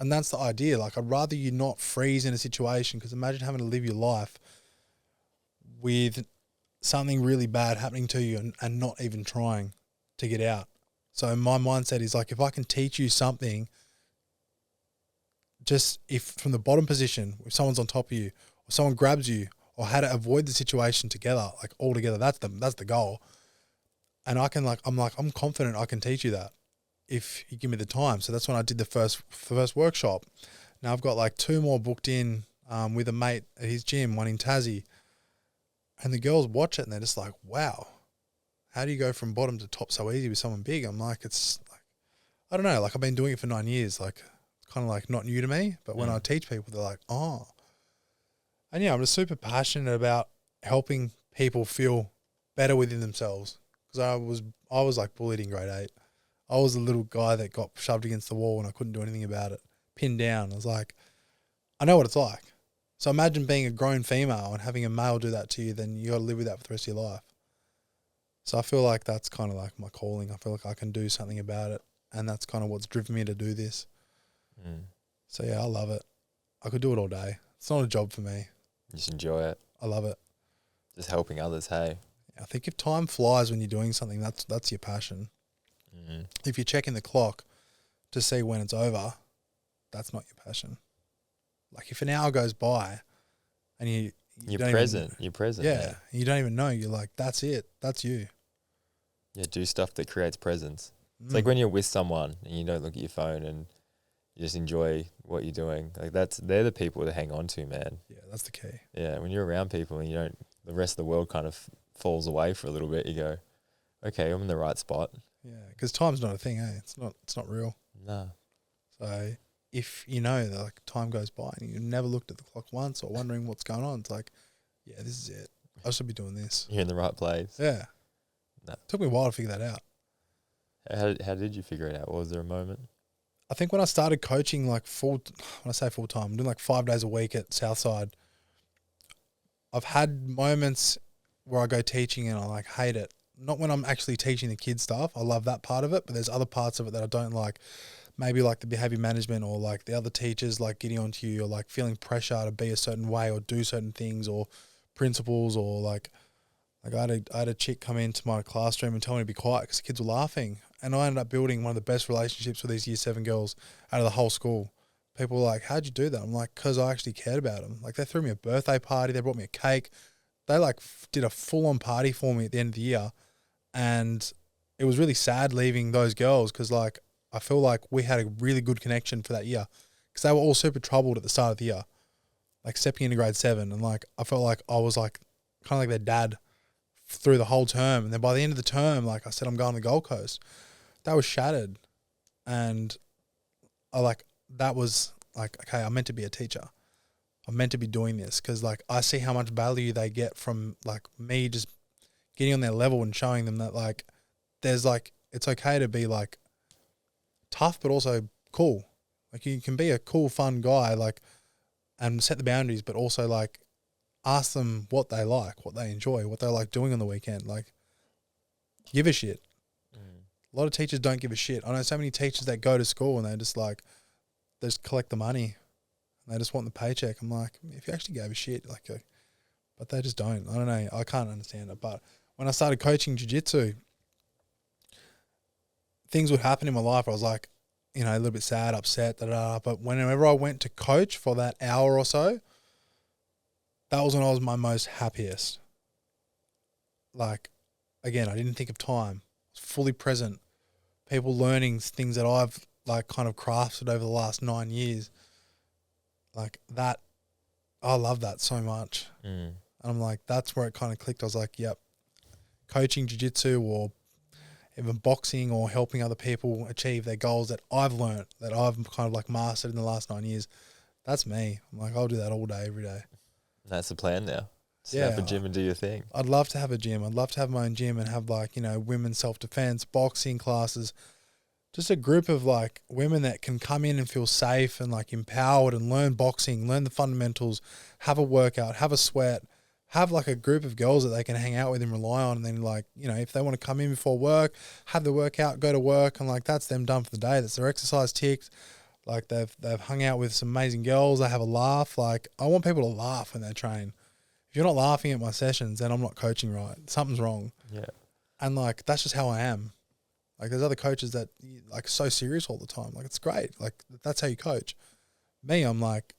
And that's the idea. Like I'd rather you not freeze in a situation, because imagine having to live your life with something really bad happening to you and not even trying to get out. So my mindset is like, if I can teach you something, just if from the bottom position, if someone's on top of you or someone grabs you, or how to avoid the situation together, like all together, that's the goal. And I'm confident I can teach you that if you give me the time. So that's when I did the first workshop. Now I've got like 2 more booked in with a mate at his gym, one in Tassie. And the girls watch it and they're just like, wow, how do you go from bottom to top so easy with someone big? I'm like, it's like, I don't know, like I've been doing it for 9 years, like kind of like not new to me, but when I teach people, they're like, oh. And yeah, I'm just super passionate about helping people feel better within themselves, because I was like bullied in grade 8. I was the little guy that got shoved against the wall and I couldn't do anything about it, pinned down. I was like, I know what it's like. So imagine being a grown female and having a male do that to you, then you got to live with that for the rest of your life. So I feel like that's kind of like my calling. I feel like I can do something about it, and that's kind of what's driven me to do this. So yeah, I love it. I could do it all day. It's not a job for me. Just enjoy it. I love it. Just helping others, hey? I think if time flies when you're doing something, that's your passion. If you're checking the clock to see when it's over, that's not your passion. Like if an hour goes by and You're don't present. even, You're present. yeah, you don't even know. You're like, that's it. That's you. Yeah, do stuff that creates presence. It's like when you're with someone and you don't look at your phone and you just enjoy what you're doing. Like they're the people to hang on to, man. Yeah, that's the key. Yeah, when you're around people and you don't, the rest of the world kind of falls away for a little bit. You go, okay, I'm in the right spot. Yeah, because time's not a thing, eh? It's not real. No. So if you know that like time goes by and you've never looked at the clock once or wondering what's going on, it's like, yeah, this is it. I should be doing this. You're in the right place. Yeah. No. Took me a while to figure that out. How did you figure it out? Was there a moment? I think when I started coaching like when I say full time, I'm doing like 5 days a week at Southside. I've had moments where I go teaching and I like hate it. Not when I'm actually teaching the kids stuff. I love that part of it, but there's other parts of it that I don't like. Maybe like the behavior management or like the other teachers like getting onto you or like feeling pressure to be a certain way or do certain things or principles or like I had a chick come into my classroom and tell me to be quiet because the kids were laughing. And I ended up building one of the best relationships with these year 7 girls out of the whole school. People were like, how'd you do that? I'm like, because I actually cared about them. Like they threw me a birthday party. They brought me a cake. They like did a full on party for me at the end of the year. And it was really sad leaving those girls because like I feel like we had a really good connection for that year because they were all super troubled at the start of the year, like stepping into grade 7. And like I felt like I was like kind of like their dad through the whole term. And then by the end of the term, like I said, I'm going to the Gold Coast. That was shattered. And that was like, okay, I'm meant to be a teacher. I'm meant to be doing this because like I see how much value they get from like me just getting on their level and showing them that like there's like it's okay to be like tough but also cool. Like you can be a cool, fun guy like and set the boundaries, but also like ask them what they like, what they enjoy, what they like doing on the weekend. Like give a shit. A lot of teachers don't give a shit. I know so many teachers that go to school and they just collect the money and they just want the paycheck. I'm like, if you actually gave a shit, but they just don't. I don't know. I can't understand it. But when I started coaching jiu-jitsu, things would happen in my life. I was like, a little bit sad, upset, but whenever I went to coach for that hour or so, that was when I was my most happiest. Like, again, I didn't think of time. I was fully present. People learning things that I've like kind of crafted over the last 9 years. Like that, I love that so much. And I'm like, that's where it kind of clicked. I was like, yep, coaching jiu-jitsu or even boxing or helping other people achieve their goals that I've learned, that I've kind of like mastered in the last 9 years. That's me. I'm like, I'll do that all day, every day. That's the plan now. Set up a gym and do your thing. I'd love to have a gym. I'd love to have my own gym and have like, women's self-defense, boxing classes, just a group of like women that can come in and feel safe and like empowered and learn boxing, learn the fundamentals, have a workout, have a sweat, have like a group of girls that they can hang out with and rely on. And then like, if they want to come in before work, have the workout, go to work. And like, that's them done for the day. That's their exercise ticked. Like they've hung out with some amazing girls. They have a laugh. Like I want people to laugh when they train. If you're not laughing at my sessions, then I'm not coaching right. Something's wrong. Yeah. And like, that's just how I am. Like there's other coaches that like so serious all the time. Like it's great. Like that's how you coach. Me, I'm like,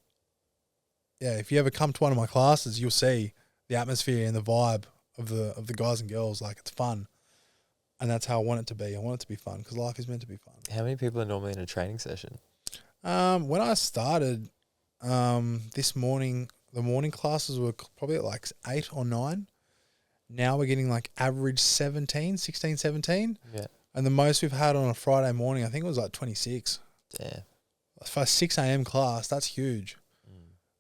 yeah, if you ever come to one of my classes, you'll see the atmosphere and the vibe of the guys and girls. Like it's fun. And that's how I want it to be. I want it to be fun because life is meant to be fun. How many people are normally in a training session? When I started this morning, the morning classes were probably at like 8 or 9. Now we're getting like average 16, 17. Yeah. And the most we've had on a Friday morning, I think it was like 26. Yeah. For a 6 a.m. class, that's huge.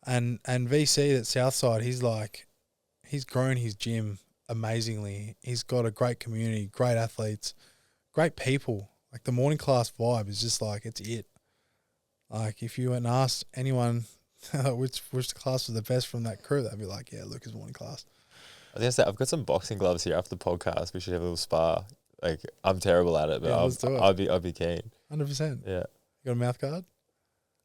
And VC at Southside, he's grown his gym amazingly. He's got a great community, great athletes, great people. Like the morning class vibe is just like, it's it. Like if you went and asked anyone which class was the best from that crew, they'd be like, yeah, Luca's morning class. I was gonna say, I've got some boxing gloves here after the podcast. We should have a little spar. Like I'm terrible at it, but I'd be keen. 100%. Yeah. You got a mouth guard?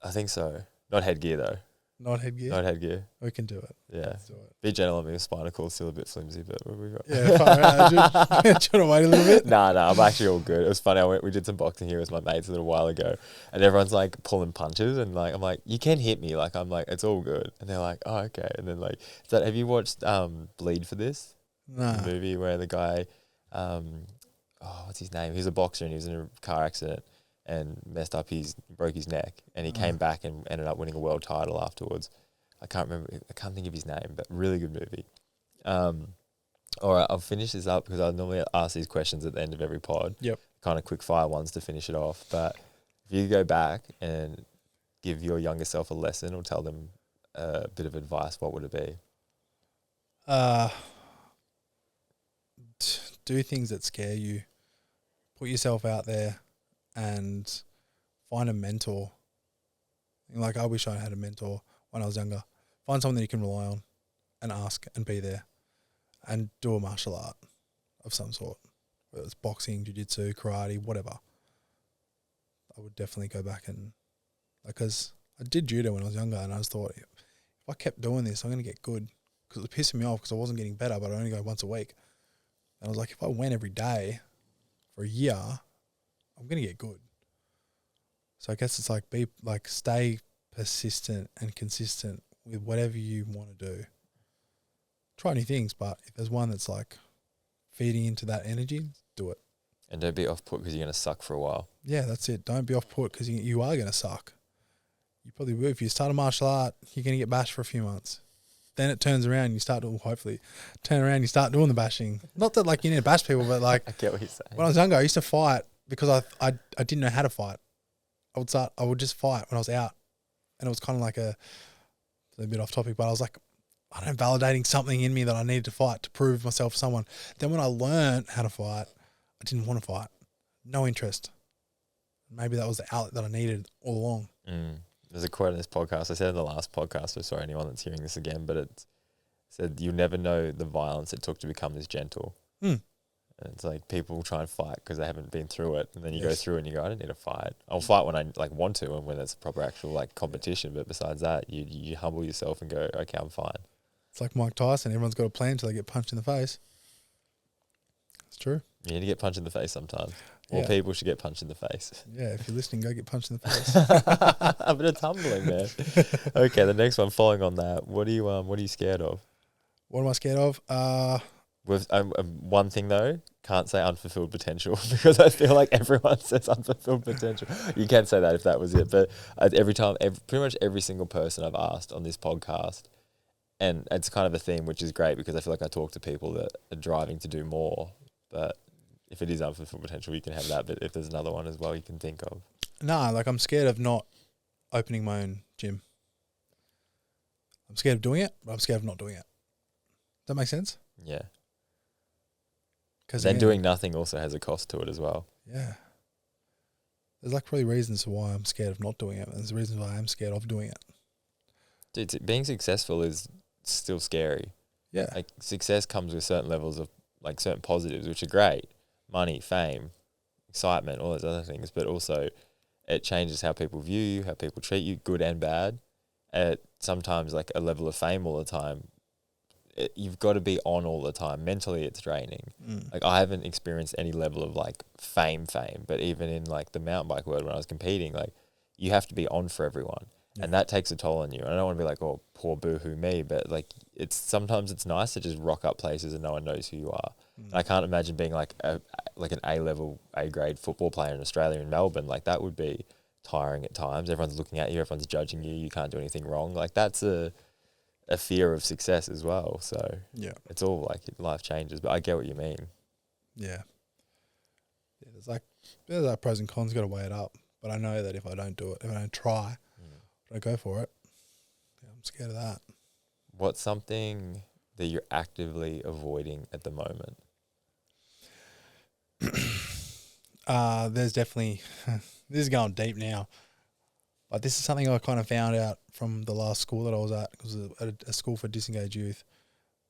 I think so. Not headgear though. Not headgear. Not headgear. We can do it. Yeah. Let's do it. Be gentle on me. Spinal cord's still a bit flimsy, but what we got? Yeah, far out. Do you want to wait a little bit? Nah, I'm actually all good. It was funny. We did some boxing here with my mates a little while ago, and everyone's like pulling punches, and like I'm like, you can hit me. Like I'm like, it's all good, and they're like, oh okay. And then like, have you watched Bleed for this? Nah. The movie where the guy, what's his name? He's a boxer and he was in a car accident and broke his neck, and he came back and ended up winning a world title afterwards. I can't think of his name, but really good movie. All right, I'll finish this up because I normally ask these questions at the end of every pod. Yep. Kind of quick fire ones to finish it off. But if you go back and give your younger self a lesson or tell them a bit of advice, what would it be? Do things that scare you. Put yourself out there and find a mentor. Like, I wish I had a mentor when I was younger. Find someone that you can rely on and ask and be there, and do a martial art of some sort. Whether it's boxing, jiu-jitsu, karate, whatever. I would definitely go back and, because I did judo when I was younger, and I just thought, if I kept doing this, I'm going to get good. Because it was pissing me off because I wasn't getting better, but I only go once a week. And I was like, if I went every day for a year, I'm going to get good. So I guess it's like, stay persistent and consistent with whatever you want to do. Try new things, but if there's one that's like feeding into that energy, do it. And don't be off put because you're going to suck for a while. Yeah, that's it. Don't be off put because you are going to suck. You probably will. If you start a martial art, you're going to get bashed for a few months. Then it turns around and you start to, hopefully, you start doing the bashing. Not that like you need to bash people, but like I get what you're saying. when I was younger, I used to fight because I didn't know how to fight. I would just fight when I was out. And it was kind of like a bit off topic, but I was like, I don't know, validating something in me that I needed to fight to prove myself to someone. Then when I learned how to fight, I didn't want to fight. No interest. Maybe that was the outlet that I needed all along. There's a quote in this podcast. I said in the last podcast, so sorry anyone that's hearing this again, but it said, you never know the violence it took to become this gentle. And it's like people try and fight because they haven't been through it. And then you go through and you go, I don't need to fight. I'll fight when I like want to and when it's a proper actual like competition. But besides that, you humble yourself and go, okay, I'm fine. It's like Mike Tyson. Everyone's got a plan until they get punched in the face. It's true. You need to get punched in the face sometimes. More people should get punched in the face. Yeah, if you're listening, go get punched in the face. A bit of tumbling there. Okay, the next one, following on that, what are you scared of? What am I scared of? With one thing though, can't say unfulfilled potential because I feel like everyone says unfulfilled potential. You can say that if that was it, but pretty much every single person I've asked on this podcast, and it's kind of a theme which is great because I feel like I talk to people that are driving to do more, but if it is unfulfilled potential, you can have that. But if there's another one as well you can think of. No, like I'm scared of not opening my own gym. I'm scared of doing it, but I'm scared of not doing it. Does that make sense? Yeah. Because then doing nothing also has a cost to it as well. Yeah. There's like probably reasons why I'm scared of not doing it. And there's reasons why I'm scared of doing it. Dude, being successful is still scary. Yeah. Like success comes with certain levels of like certain positives, which are great. Money, fame, excitement, all those other things. But also it changes how people view you, how people treat you, good and bad. At sometimes like a level of fame all the time, you've got to be on all the time. Mentally, it's draining. Like I haven't experienced any level of like fame, but even in like the mountain bike world when I was competing, like you have to be on for everyone, and that takes a toll on you. And I don't want to be like, oh, poor boohoo me, but like sometimes it's nice to just rock up places and no one knows who you are. And I can't imagine being like an A-level, A-grade football player in Australia in Melbourne. Like that would be tiring at times. Everyone's looking at you, everyone's judging you. You can't do anything wrong. Like that's a fear of success as well. So yeah, it's all like life changes, but I get what you mean. Yeah. There's like pros and cons, got to weigh it up. But I know that if I don't do it, if I don't try, if I don't go for it, I'm scared of that. What's something that you're actively avoiding at the moment? There's definitely, this is going deep now, but this is something I kind of found out from the last school that I was at, because at a school for disengaged youth.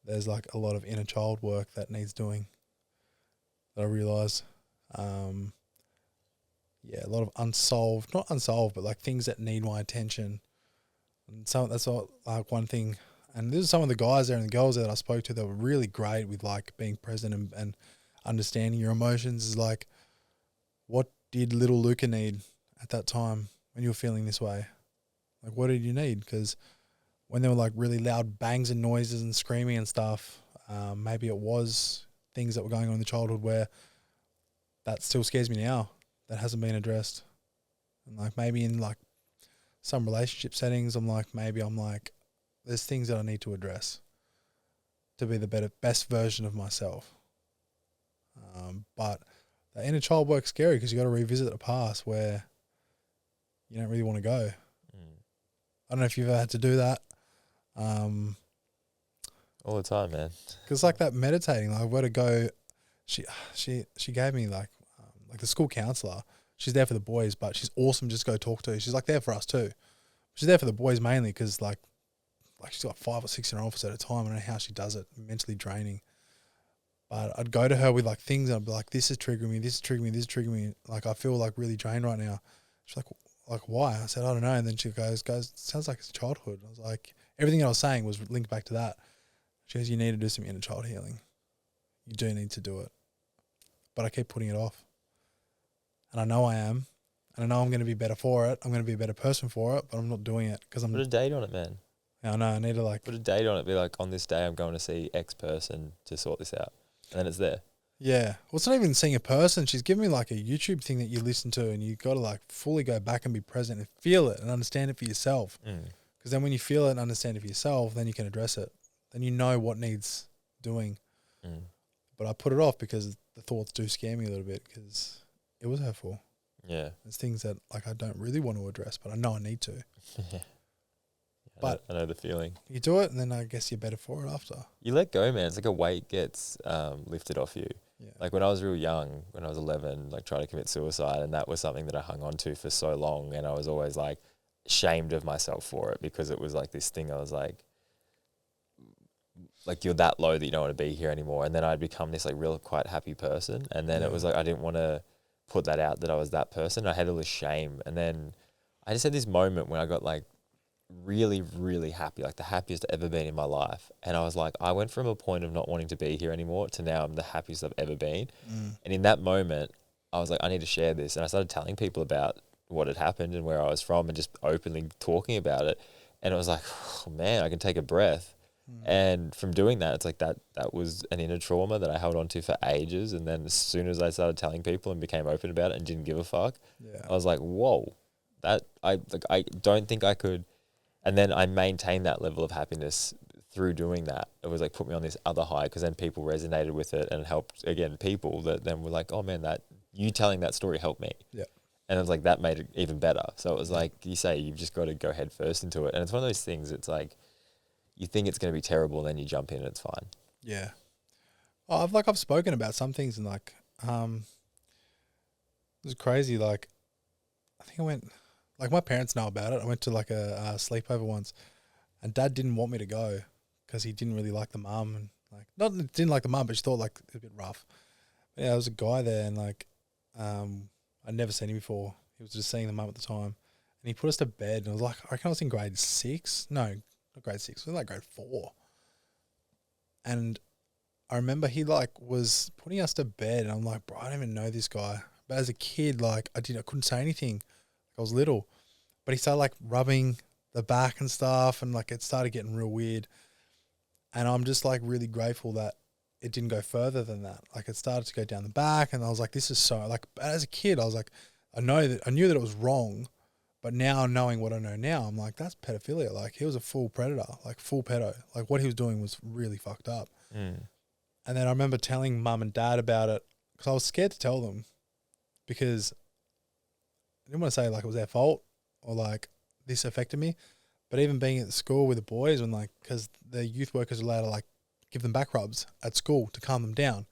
There's like a lot of inner child work that needs doing, that I realised. A lot of not unsolved, but like things that need my attention. And so that's all, like one thing. And this is some of the guys there and the girls there that I spoke to that were really great with like being present and understanding your emotions. Is like, what did little Luca need at that time when you were feeling this way? Like, what did you need? Because when there were like really loud bangs and noises and screaming and stuff, maybe it was things that were going on in the childhood where that still scares me now. That hasn't been addressed. And like maybe in like some relationship settings, I'm like, there's things that I need to address to be the best version of myself. But the inner child work's scary because you got to revisit the past where you don't really want to go. I don't know if you've ever had to do that. All the time, man. Because like that meditating, like I've got to go. She gave me like the school counselor. She's there for the boys, but she's awesome. Just go talk to her. She's like there for us too. She's there for the boys mainly because like she's got 5 or 6 in her office at a time. I don't know how she does it. Mentally draining. But I'd go to her with like things and I'd be like, this is triggering me. This is triggering me. This is triggering me. Like I feel like really drained right now. She's like why? I said, I don't know. And then she goes, it sounds like it's childhood. I was like, everything I was saying was linked back to that. She goes, you need to do some inner child healing. You do need to do it. But I keep putting it off. And I know I am. And I know I'm going to be better for it. I'm going to be a better person for it, but I'm not doing it because I'm... Put a date on it, man. Yeah, I know. I need to like... Put a date on it. Be like, on this day I'm going to see X person to sort this out. And then it's there. Yeah. Well, it's not even seeing a person. She's giving me like a YouTube thing that you listen to and you got to like fully go back and be present and feel it and understand it for yourself. Because then when you feel it and understand it for yourself, then you can address it. Then you know what needs doing. But I put it off because the thoughts do scare me a little bit because it was hurtful. Yeah. There's things that like I don't really want to address, but I know I need to. Yeah. But I know the feeling. You do it and then I guess you're better for it after. You let go, man. It's like a weight gets lifted off you. Yeah. Like when I was real young, when I was 11, like tried to commit suicide, and that was something that I hung on to for so long, and I was always like ashamed of myself for it because it was like this thing I was like you're that low that you don't want to be here anymore. And then I'd become this like real quite happy person, and then it was like I didn't want to put that out that I was that person. I had all this shame, and then I just had this moment when I got like really, really happy, like the happiest I've ever been in my life. And I was like, I went from a point of not wanting to be here anymore to now I'm the happiest I've ever been. And in that moment, I was like, I need to share this. And I started telling people about what had happened and where I was from and just openly talking about it. And it was like, oh man, I can take a breath. And from doing that, it's like that was an inner trauma that I held on to for ages. And then as soon as I started telling people and became open about it and didn't give a fuck, I was like, whoa, I don't think I could. And then I maintained that level of happiness through doing that. It was like put me on this other high because then people resonated with it and helped, again, people that then were like, oh man, that you telling that story helped me. Yeah. And it was like, that made it even better. So it was like, you say, you've just got to go head first into it. And it's one of those things, it's like, you think it's going to be terrible and then you jump in and it's fine. Yeah. Oh, I've spoken about some things and like, it was crazy. Like, I think I went, like my parents know about it. I went to like a sleepover once and Dad didn't want me to go because he didn't really like the mum and like, not didn't like the mum, but she thought like it was a bit rough. But yeah, there was a guy there and like, I'd never seen him before. He was just seeing the mum at the time and he put us to bed and I was like, I reckon I was in grade 6. No, not grade 6. It was like grade 4. And I remember he like was putting us to bed and I'm like, bro, I don't even know this guy. But as a kid, like I couldn't say anything. I was little, but he started like rubbing the back and stuff and like it started getting real weird. And I'm just like really grateful that it didn't go further than that. Like it started to go down the back and I was like, this is so like, as a kid, I was like, I knew that it was wrong, but now knowing what I know now, I'm like, that's pedophilia. Like he was a full predator, like full pedo. Like what he was doing was really fucked up. And then I remember telling mum and dad about it because I was scared to tell them because I didn't want to say like it was their fault or like this affected me, but even being at the school with the boys when like, because the youth workers are allowed to like give them back rubs at school to calm them down.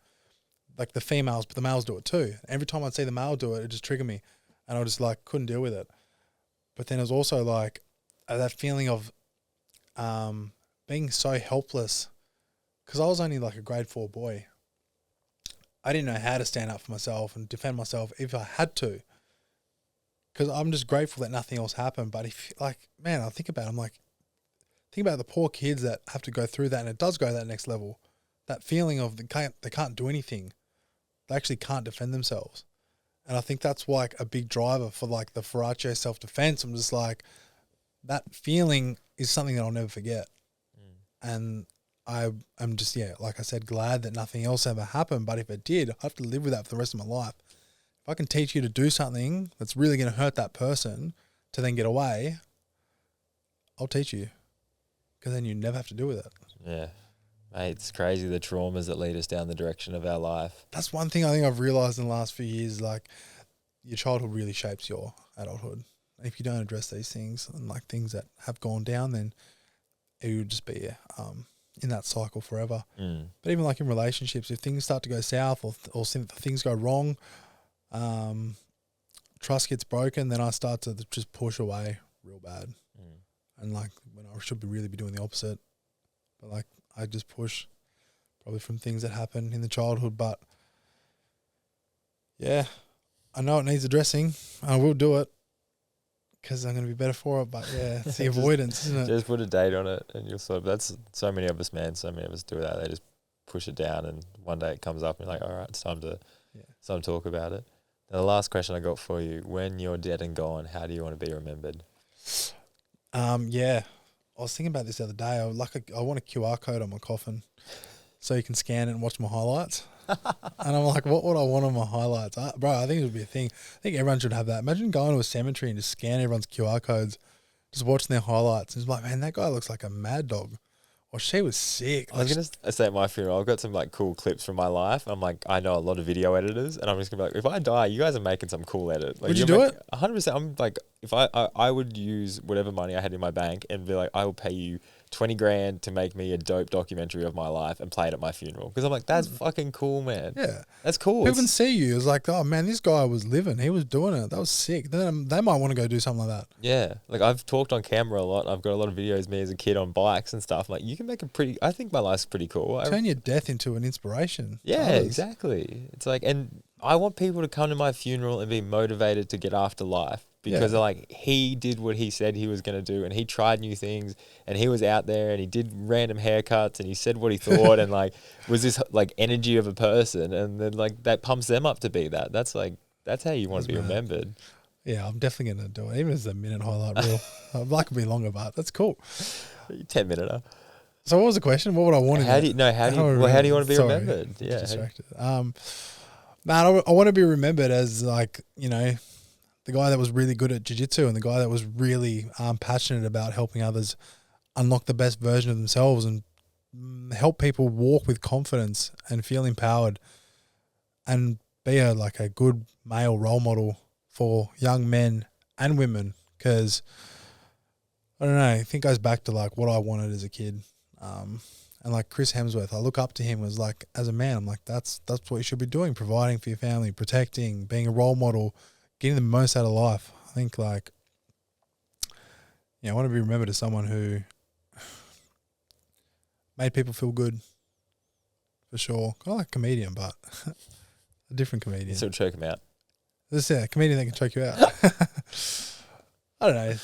Like the females, but the males do it too. Every time I'd see the male do it, it just triggered me and I just like couldn't deal with it. But then it was also like that feeling of being so helpless because I was only like a grade 4 boy. I didn't know how to stand up for myself and defend myself if I had to. Because I'm just grateful that nothing else happened. But if, like, man, I think about it, I'm like, think about the poor kids that have to go through that, and it does go to that next level. That feeling of they can't do anything. They actually can't defend themselves. And I think that's like a big driver for like the Fraraccio self-defense. I'm just like, that feeling is something that I'll never forget. And I'm just, like I said, glad that nothing else ever happened. But if it did, I have to live with that for the rest of my life. If I can teach you to do something that's really going to hurt that person to then get away, I'll teach you. Because then you never have to deal with it. Yeah. Mate, it's crazy the traumas that lead us down the direction of our life. That's one thing I think I've realised in the last few years, like your childhood really shapes your adulthood. If you don't address these things and like things that have gone down, then it would just be in that cycle forever. But even like in relationships, if things start to go south or things go wrong, trust gets broken, then I start to just push away real bad. And like when I should really be doing the opposite. But like I just push probably from things that happened in the childhood. But yeah, I know it needs addressing. I will do it because I'm going to be better for it. But yeah, it's the avoidance, isn't it? Just put a date on it and you'll sort of, that's so many of us, man. So many of us do that. They just push it down and one day it comes up and you're like, all right, it's time to talk about it. Now, the last question I got for you, when you're dead and gone, how do you want to be remembered? I was thinking about this the other day. I want a QR code on my coffin so you can scan it and watch my highlights. And I'm like, what would I want on my highlights? Bro, I think it would be a thing. I think everyone should have that. Imagine going to a cemetery and just scan everyone's QR codes, just watching their highlights. It's like, man, that guy looks like a mad dog. Or she was sick. I was going to say at my funeral, I've got some like cool clips from my life. I'm like, I know a lot of video editors and I'm just going to be like, if I die, you guys are making some cool edit. Like, would you do it? 100%. I'm like, if I would use whatever money I had in my bank and be like, I will pay you 20 grand to make me a dope documentary of my life and play it at my funeral. Because I'm like, that's fucking cool, man. Yeah. That's cool. People can see you. It's like, oh man, this guy was living. He was doing it. That was sick. Then they might want to go do something like that. Yeah. Like I've talked on camera a lot. I've got a lot of videos of me as a kid on bikes and stuff. Like you can make I think my life's pretty cool. Turn your death into an inspiration. Yeah, exactly. It's like, and I want people to come to my funeral and be motivated to get after life. Because they're like, he did what he said he was going to do and he tried new things and he was out there and he did random haircuts and he said what he thought and like was this like energy of a person and then like that pumps them up to be that. That's how you want to be remembered. Yeah, I'm definitely going to do it. Even as a minute highlight reel. I'd like to be longer, but that's cool. 10-minute. So what was the question? What would I want to How do you want to be remembered? Yeah. Distracted. Man, I want to be remembered as like, you know, the guy that was really good at jiu-jitsu and the guy that was really passionate about helping others unlock the best version of themselves and help people walk with confidence and feel empowered and be a good male role model for young men and women. Because, I don't know, I think it goes back to like what I wanted as a kid. And like Chris Hemsworth, I look up to him as like, as a man, I'm like, that's what you should be doing, providing for your family, protecting, being a role model, getting the most out of life. I think I want to be remembered as someone who made people feel good, for sure. Kind of like a comedian, but a different comedian. So choke him out. This a comedian that can choke you out. I don't know.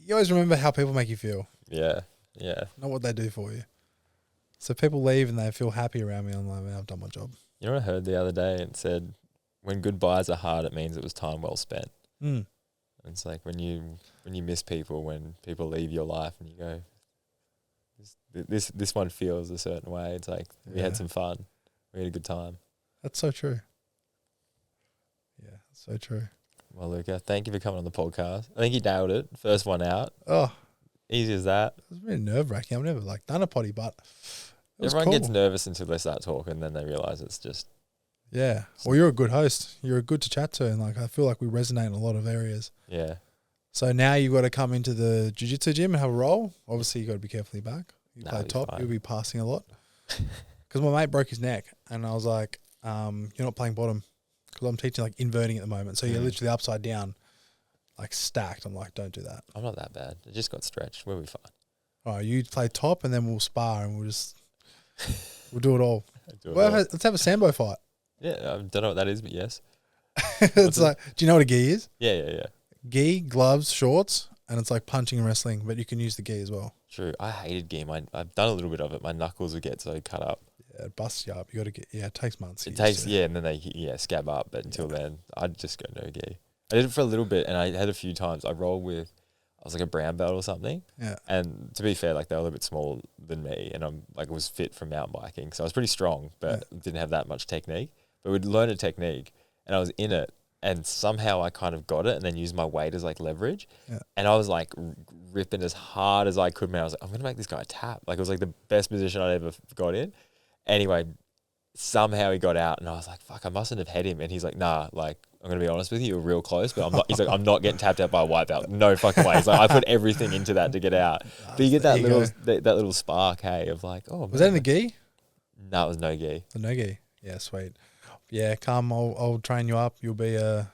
You always remember how people make you feel. Yeah, not what they do for you. So people leave and they feel happy around me. I'm like, man, I've done my job. You know what I heard the other day? It said, when goodbyes are hard, it means it was time well spent. It's like when you miss people, when people leave your life and you go, this one feels a certain way. It's like we had some fun. We had a good time. That's so true. Yeah, that's so true. Well, Luca, thank you for coming on the podcast. I think you nailed it. First one out. Oh. Easy as that. It's been nerve-wracking. I've never done a potty, but everyone gets nervous until they start talking and then they realise it's just... Yeah. Well, you're a good host. You're good to chat to, and I feel like we resonate in a lot of areas. Yeah. So now you've got to come into the jiu-jitsu gym and have a roll. Obviously, you've got to be carefully back. You play top, you'll be passing a lot. Because my mate broke his neck, and I was like, you're not playing bottom. Because I'm teaching like inverting at the moment. So you're literally upside down, like stacked. I'm like, don't do that. I'm not that bad. It just got stretched. We'll be fine. All right, you play top, and then we'll spar, and we'll do it all. Let's have a Sambo fight. Yeah, I don't know what that is, but yes. It's like, do you know what a gi is? Yeah. Gi, gloves, shorts, and it's like punching and wrestling, but you can use the gi as well. True. I hated gi. I've done a little bit of it. My knuckles would get so cut up. Yeah, it busts you up. You got to get. Yeah, it takes months. It takes and then they scab up. But until then, I'd just go no gi. I did it for a little bit, and I had a few times. I rolled with, I was like a brown belt or something. Yeah. And to be fair, like they were a little bit smaller than me, and I'm like was fit for mountain biking, so I was pretty strong, but didn't have that much technique. But we'd learn a technique, and I was in it, and somehow I kind of got it, and then used my weight as like leverage. Yeah. And I was like ripping as hard as I could, man. I was like, I'm gonna make this guy tap. Like it was like the best position I'd ever got in. Anyway, somehow he got out, and I was like, fuck, I mustn't have had him. And he's like, nah, like, I'm going to be honest with you, you're real close, but I'm not. He's like, I'm not getting tapped out by a white belt. No fucking way. He's like, I put everything into that to get out. But you get that little spark, hey, of like, oh, was that in the gi? No, it was no gi. The no gi. Yeah, sweet. Yeah, come, I'll train you up. You'll be a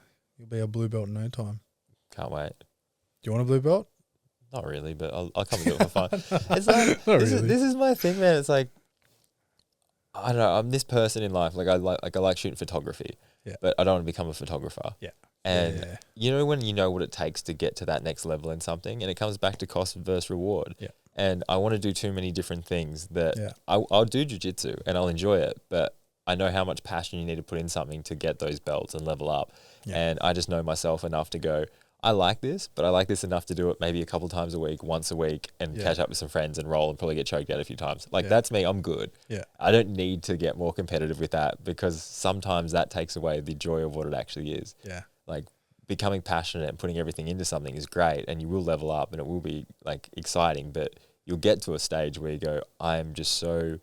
blue belt in no time. Can't wait. Do you want a blue belt? Not really, but I'll come and do it for fun. It's like this is my thing, man. It's like, I don't know. I'm this person in life. Like I like shooting photography, but I don't want to become a photographer. Yeah. And you know when you know what it takes to get to that next level in something, and it comes back to cost versus reward. Yeah. And I want to do too many different things that I'll do jiu-jitsu and I'll enjoy it, but I know how much passion you need to put in something to get those belts and level up. Yeah. And I just know myself enough to go, I like this, but I like this enough to do it maybe a couple times a week, once a week, and catch up with some friends and roll and probably get choked out a few times. Like that's me. I'm good. Yeah. I don't need to get more competitive with that, because sometimes that takes away the joy of what it actually is. Yeah. Like becoming passionate and putting everything into something is great, and you will level up and it will be like exciting, but you'll get to a stage where you go, I'm just so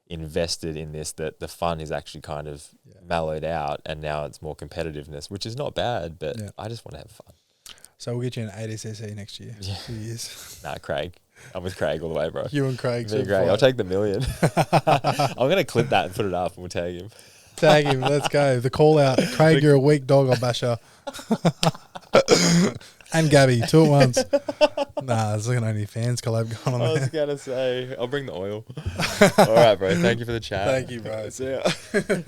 invested in this that the fun is actually kind of mellowed out, and now it's more competitiveness, which is not bad, but I just want to have fun. So we'll get you an 8SSE next year. Yeah. 2 years. Nah, Craig. I'm with Craig all the way, bro. You and Craig. Me, Craig. I'll take the $1 million. I'm going to clip that and put it up, and we'll tag him. Tag him. Let's go. The call out. Craig, you're a weak dog. I'll bash her. And Gabby, 2 at once. Nah, there's like an OnlyFans collab going on there. I was going to say, I'll bring the oil. All right, bro. Thank you for the chat. Thank you, bro. See ya.